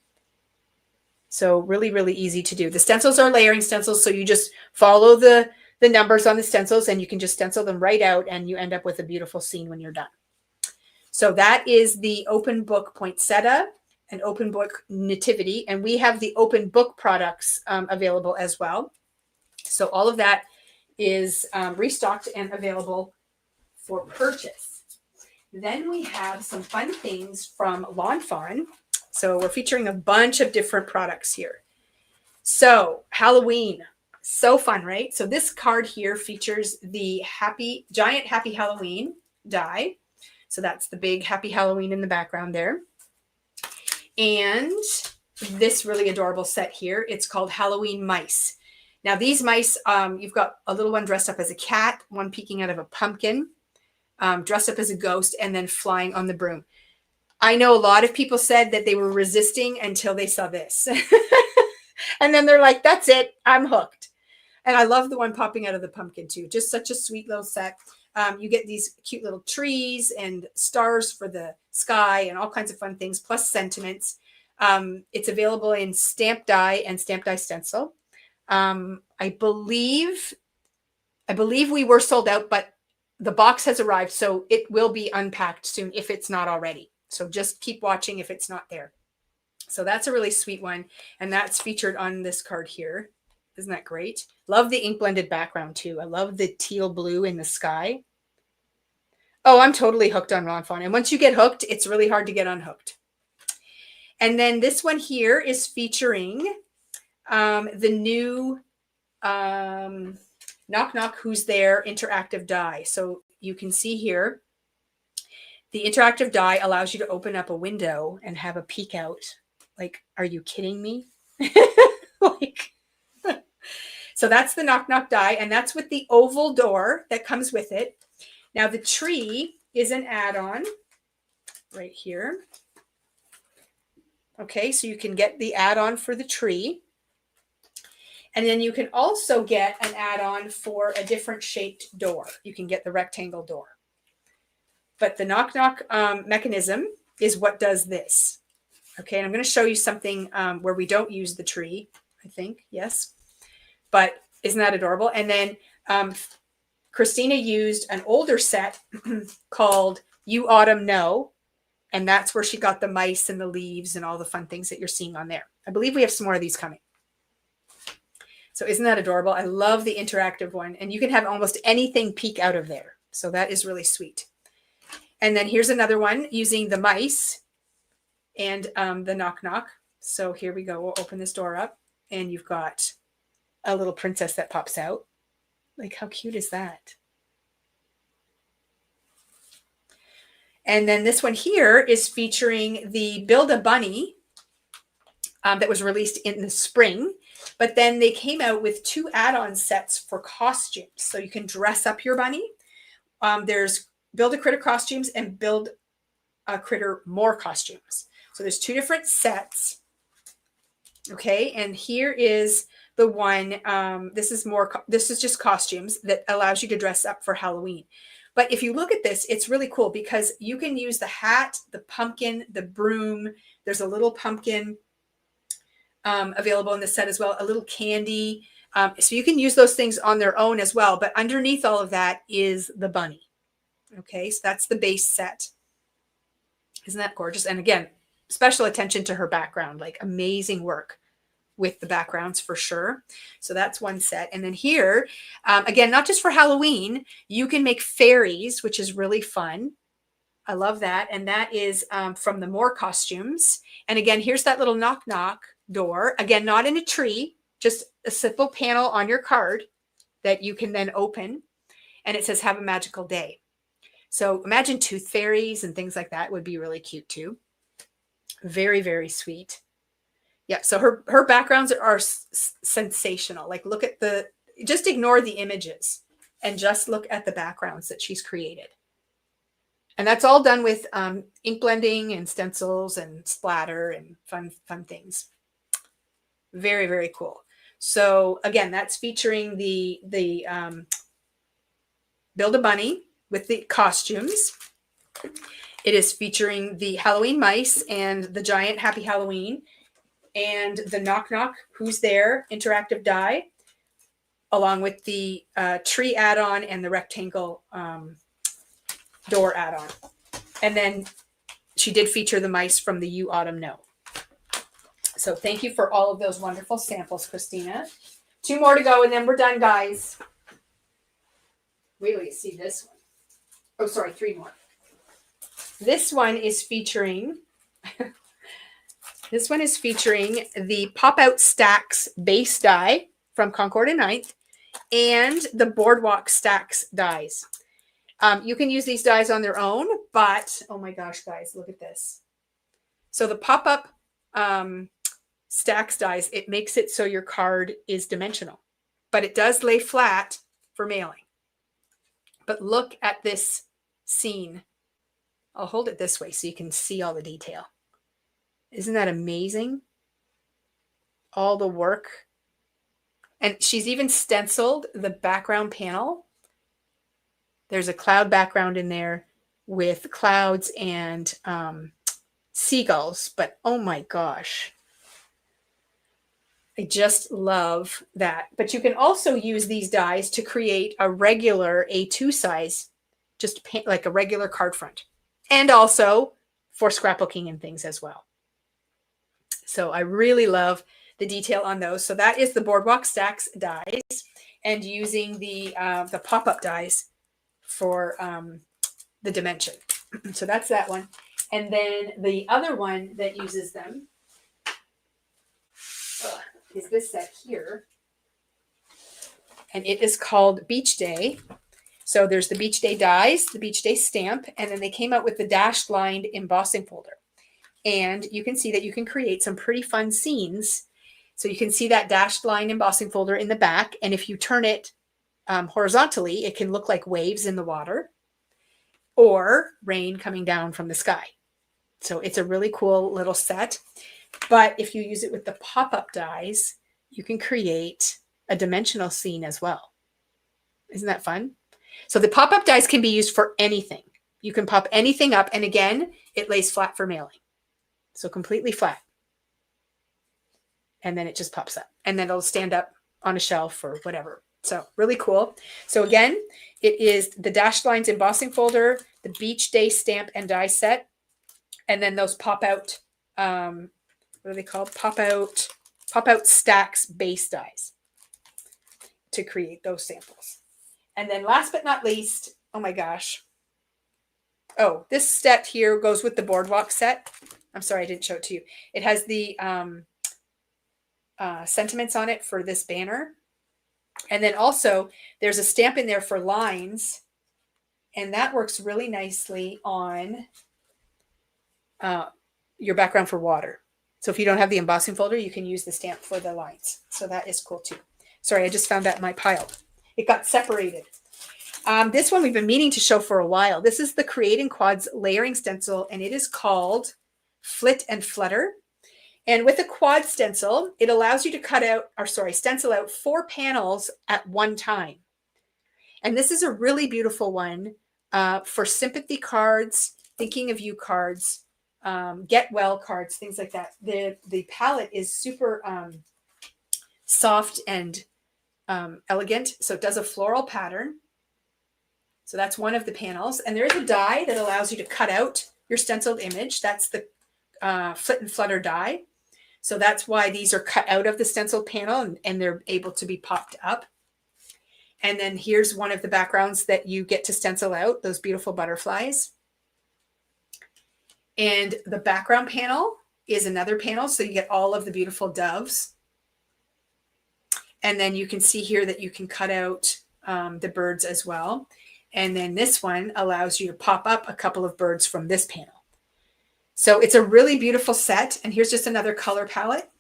So really, really easy to do. The stencils are layering stencils, so you just follow the numbers on the stencils and you can just stencil them right out and you end up with a beautiful scene when you're done. So that is the open book poinsettia and open book nativity. And we have the open book products available as well. So all of that is restocked and available for purchase. Then we have some fun things from Lawn Fawn. So we're featuring a bunch of different products here. So Halloween, so fun, right? So this card here features the giant Happy Halloween die. So that's the big Happy Halloween in the background there. And this really adorable set here, it's called Halloween Mice. Now these mice, you've got a little one dressed up as a cat, one peeking out of a pumpkin, dressed up as a ghost, and then flying on the broom. I know a lot of people said that they were resisting until they saw this. And then they're like, that's it, I'm hooked. And I love the one popping out of the pumpkin too. Just such a sweet little set. You get these cute little trees and stars for the sky and all kinds of fun things, plus sentiments. It's available in stamp die and stamp die stencil. I believe we were sold out, but the box has arrived, so it will be unpacked soon if it's not already. So just keep watching if it's not there. So that's a really sweet one, and that's featured on this card here. Isn't that great? Love the ink blended background too. I love the teal blue in the sky. Oh, I'm totally hooked on Lawn Fawn. And once you get hooked, it's really hard to get unhooked. And then this one here is featuring the new Knock Knock Who's There interactive die. So you can see here, the interactive die allows you to open up a window and have a peek out. Like, are you kidding me? Like, so that's the Knock Knock die, and that's with the oval door that comes with it. Now the tree is an add-on right here. Okay, so you can get the add-on for the tree. And then you can also get an add-on for a different shaped door. You can get the rectangle door. But the Knock Knock mechanism is what does this. Okay, and I'm going to show you something where we don't use the tree, I think. Yes. But isn't that adorable? And then Christina used an older set called You Autumn Know. And that's where she got the mice and the leaves and all the fun things that you're seeing on there. I believe we have some more of these coming. So isn't that adorable? I love the interactive one. And you can have almost anything peek out of there. So that is really sweet. And then here's another one using the mice and the Knock Knock. So here we go. We'll open this door up. And you've got a little princess that pops out. Like, how cute is that? And then this one here is featuring the Build-A-Bunny that was released in the spring. But then they came out with 2 add-on sets for costumes. So you can dress up your bunny. There's Build-A-Critter costumes and Build-A-Critter more costumes. So there's 2 different sets. Okay, and here is the one. This is just costumes that allows you to dress up for Halloween. But if you look at this, it's really cool because you can use the hat, the pumpkin, the broom. There's a little pumpkin available in the set as well, a little candy. So you can use those things on their own as well. But underneath all of that is the bunny. Okay, so that's the base set. Isn't that gorgeous? And again, special attention to her background, like amazing work with the backgrounds for sure. So that's one set. And then here, again, not just for Halloween, you can make fairies, which is really fun. I love that. And that is from the More costumes. And again, here's that little Knock Knock door. Again, not in a tree, just a simple panel on your card that you can then open. And it says, have a magical day. So imagine tooth fairies and things like that would be really cute too. Very, very sweet. Yeah, so her backgrounds are sensational. Like, look at just ignore the images and just look at the backgrounds that she's created. And that's all done with ink blending and stencils and splatter and fun things. Very, very cool. So again, that's featuring the Build a Bunny with the costumes. It is featuring the Halloween mice and the giant Happy Halloween and the Knock Knock Who's There interactive die, along with the tree add-on and the rectangle door add-on. And then she did feature the mice from the You Autumn Know. So thank you for all of those wonderful samples, Christina. 2 more to go, and then we're done, guys. Wait till you see this one. Oh, sorry, 3 more. This one is featuring the Pop-Out Stacks base die from Concord and Ninth and the Boardwalk Stacks dies. You can use these dies on their own, but oh my gosh, guys, look at this. So the pop-up stacks dies, it makes it so your card is dimensional, but it does lay flat for mailing. But look at this scene. I'll hold it this way so you can see all the detail. Isn't that amazing? All the work. And she's even stenciled the background panel. There's a cloud background in there with clouds and seagulls, but oh my gosh. I just love that. But you can also use these dies to create a regular A2 size, just like a regular card front, and also for scrapbooking and things as well. So I really love the detail on those. So that is the Boardwalk Stacks dies, and using the pop-up dies for the dimension. So that's that one. And then the other one that uses them is this set here. And it is called Beach Day. So there's the Beach Day dies, the Beach Day stamp, and then they came out with the dashed lined embossing folder. And you can see that you can create some pretty fun scenes. So you can see that dashed line embossing folder in the back. And if you turn it horizontally, it can look like waves in the water or rain coming down from the sky. So it's a really cool little set. But if you use it with the pop-up dies, you can create a dimensional scene as well. Isn't that fun? So the pop-up dies can be used for anything. You can pop anything up. And again, it lays flat for mailing. So completely flat. And then it just pops up. And then it'll stand up on a shelf or whatever. So really cool. So again, it is the dashed lines embossing folder, the Beach Day stamp and die set, and then those pop-out, what are they called? Pop-out stacks base dies to create those samples. And then last but not least, oh my gosh. Oh, this set here goes with the Boardwalk set. I'm sorry, I didn't show it to you. It has the sentiments on it for this banner. And then also there's a stamp in there for lines, and that works really nicely on your background for water. So if you don't have the embossing folder, you can use the stamp for the lines. So that is cool too. Sorry, I just found that in my pile. It got separated. This one we've been meaning to show for a while. This is the Creating Quads layering stencil, and it is called Flit and Flutter. And with a quad stencil, it allows you to stencil out 4 panels at one time. And this is a really beautiful one for sympathy cards, thinking of you cards, get well cards, things like that. The palette is super soft and elegant. So it does a floral pattern. So that's one of the panels. And there is a die that allows you to cut out your stenciled image. That's the Flit and Flutter die. So that's why these are cut out of the stenciled panel and they're able to be popped up. And then here's one of the backgrounds that you get to stencil out, those beautiful butterflies. And the background panel is another panel. So you get all of the beautiful doves. And then you can see here that you can cut out the birds as well. And then this one allows you to pop up a couple of birds from this panel. So it's a really beautiful set. And here's just another color palette.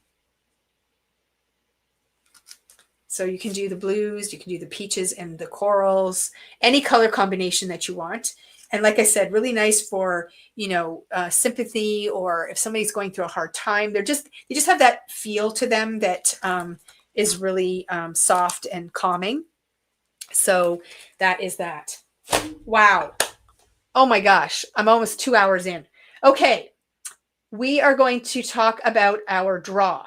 So you can do the blues, you can do the peaches and the corals, any color combination that you want. And like I said, really nice for, sympathy, or if somebody's going through a hard time. They just have that feel to them that is really soft and calming. So that is that. Wow. Oh my gosh. I'm almost 2 hours in. Okay. We are going to talk about our draw.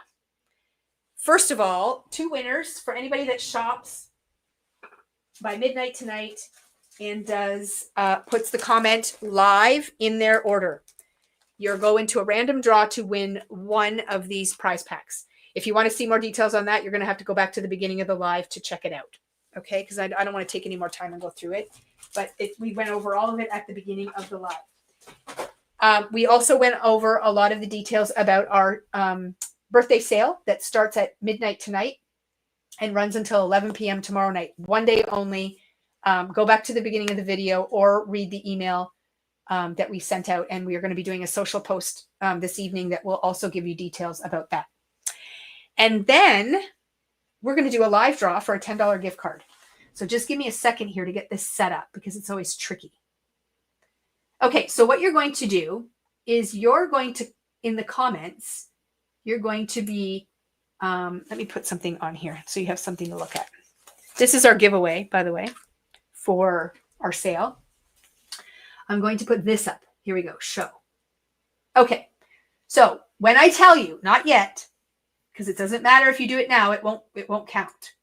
First of all, 2 winners for anybody that shops by midnight tonight and does puts the comment live in their order. You're going to a random draw to win one of these prize packs. If you want to see more details on that, you're going to have to go back to the beginning of the live to check it out. Okay, because I don't want to take any more time and go through it. But we went over all of it at the beginning of the live. We also went over a lot of the details about our birthday sale that starts at midnight tonight and runs until 11 p.m. tomorrow night. One day only. Go back to the beginning of the video or read the email that we sent out. And we are going to be doing a social post this evening that will also give you details about that. And then we're going to do a live draw for a $10 gift card. So just give me a second here to get this set up because it's always tricky. Okay, so what you're going to do is you're going to, in the comments, you're going to be, let me put something on here so you have something to look at. This is our giveaway, by the way, for our sale. I'm going to put this up. Here we go, show. Okay, so when I tell you, not yet, because it doesn't matter if you do it now, it won't count.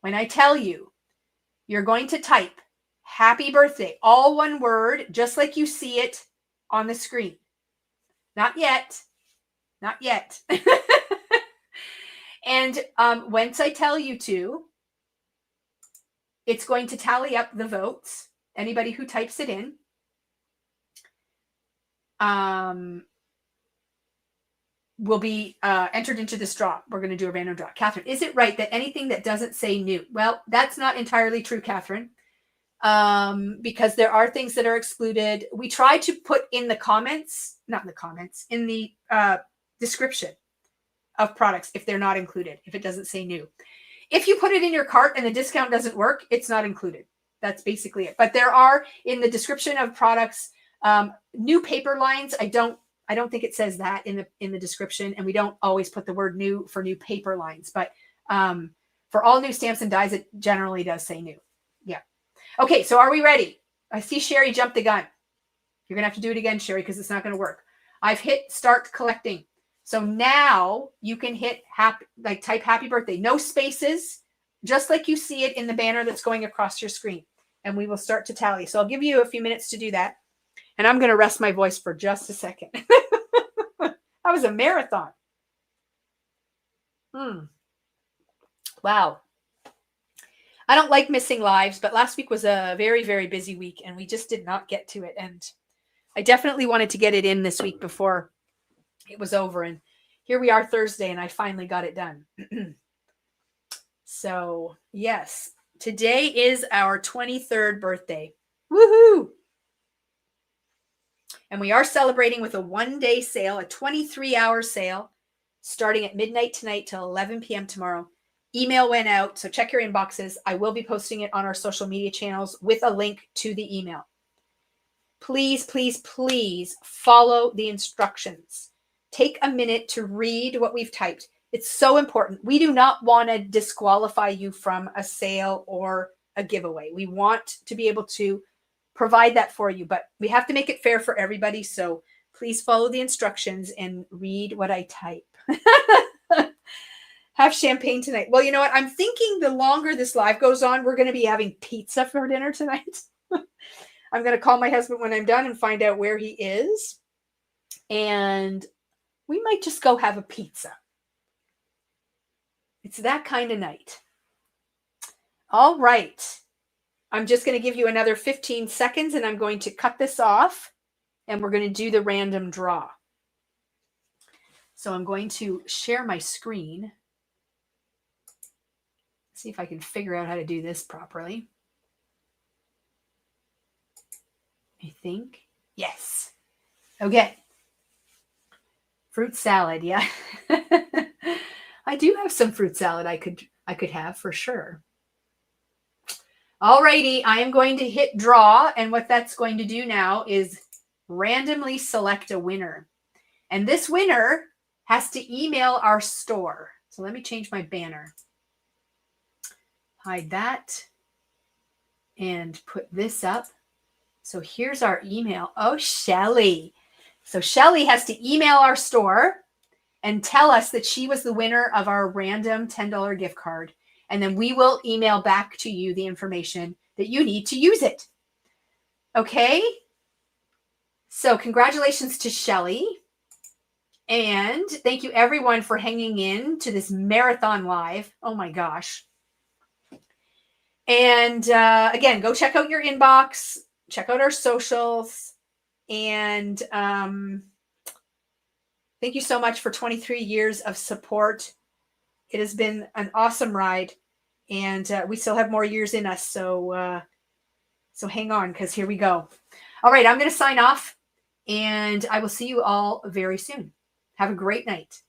When I tell you, you're going to type happy birthday, all one word, just like you see it on the screen. Not yet. Not yet. And once I tell you to, it's going to tally up the votes. Anybody who types it in. Will be entered into this draw. We're going to do a random draw. Catherine, is it right that anything that doesn't say new? Well, that's not entirely true, Catherine, because there are things that are excluded. We try to put in the comments, not in the comments, in the description of products if they're not included, if it doesn't say new. If you put it in your cart and the discount doesn't work, it's not included. That's basically it. But there are, in the description of products, new paper lines. I don't think it says that in the description, and we don't always put the word new for new paper lines, but for all new stamps and dies, it generally does say new. Yeah. Okay, so are we ready? I see Sherry jump the gun. You're gonna have to do it again, Sherry, because it's not gonna work. I've hit start collecting. So now you can hit type happy birthday, no spaces, just like you see it in the banner that's going across your screen, and we will start to tally. So I'll give you a few minutes to do that. And I'm going to rest my voice for just a second. That was a marathon. Wow. I don't like missing lives, but last week was a very, very busy week, and we just did not get to it. And I definitely wanted to get it in this week before it was over. And here we are Thursday, and I finally got it done. So, yes, today is our 23rd birthday. Woohoo! And we are celebrating with a one-day sale, a 23-hour sale, starting at midnight tonight till 11 p.m. tomorrow. Email went out, so check your inboxes. I will be posting it on our social media channels with a link to the email. Please, please, please follow the instructions. Take a minute to read what we've typed. It's so important. We do not want to disqualify you from a sale or a giveaway. We want to be able to provide that for you, but we have to make it fair for everybody. So please follow the instructions and read what I type. Have champagne tonight. Well, you know what? I'm thinking the longer this live goes on, we're going to be having pizza for dinner tonight. I'm going to call my husband when I'm done and find out where he is. And we might just go have a pizza. It's that kind of night. All right. I'm just going to give you another 15 seconds and I'm going to cut this off and we're going to do the random draw. So I'm going to share my screen. See if I can figure out how to do this properly. I think. Yes. Okay. Fruit salad. Yeah. I do have some fruit salad I could have for sure. Alrighty, I am going to hit draw, and what that's going to do now is randomly select a winner. And this winner has to email our store. So let me change my banner. Hide that and put this up. So here's our email. Oh, Shelly. So Shelly has to email our store and tell us that she was the winner of our random $10 gift card. And then we will email back to you the information that you need to use it. Okay? So congratulations to Shelly. And thank you everyone for hanging in to this marathon live. Oh my gosh. And again, go check out your inbox, check out our socials. And thank you so much for 23 years of support. It has been an awesome ride. And we still have more years in us. So hang on, because here we go. All right, I'm going to sign off. And I will see you all very soon. Have a great night.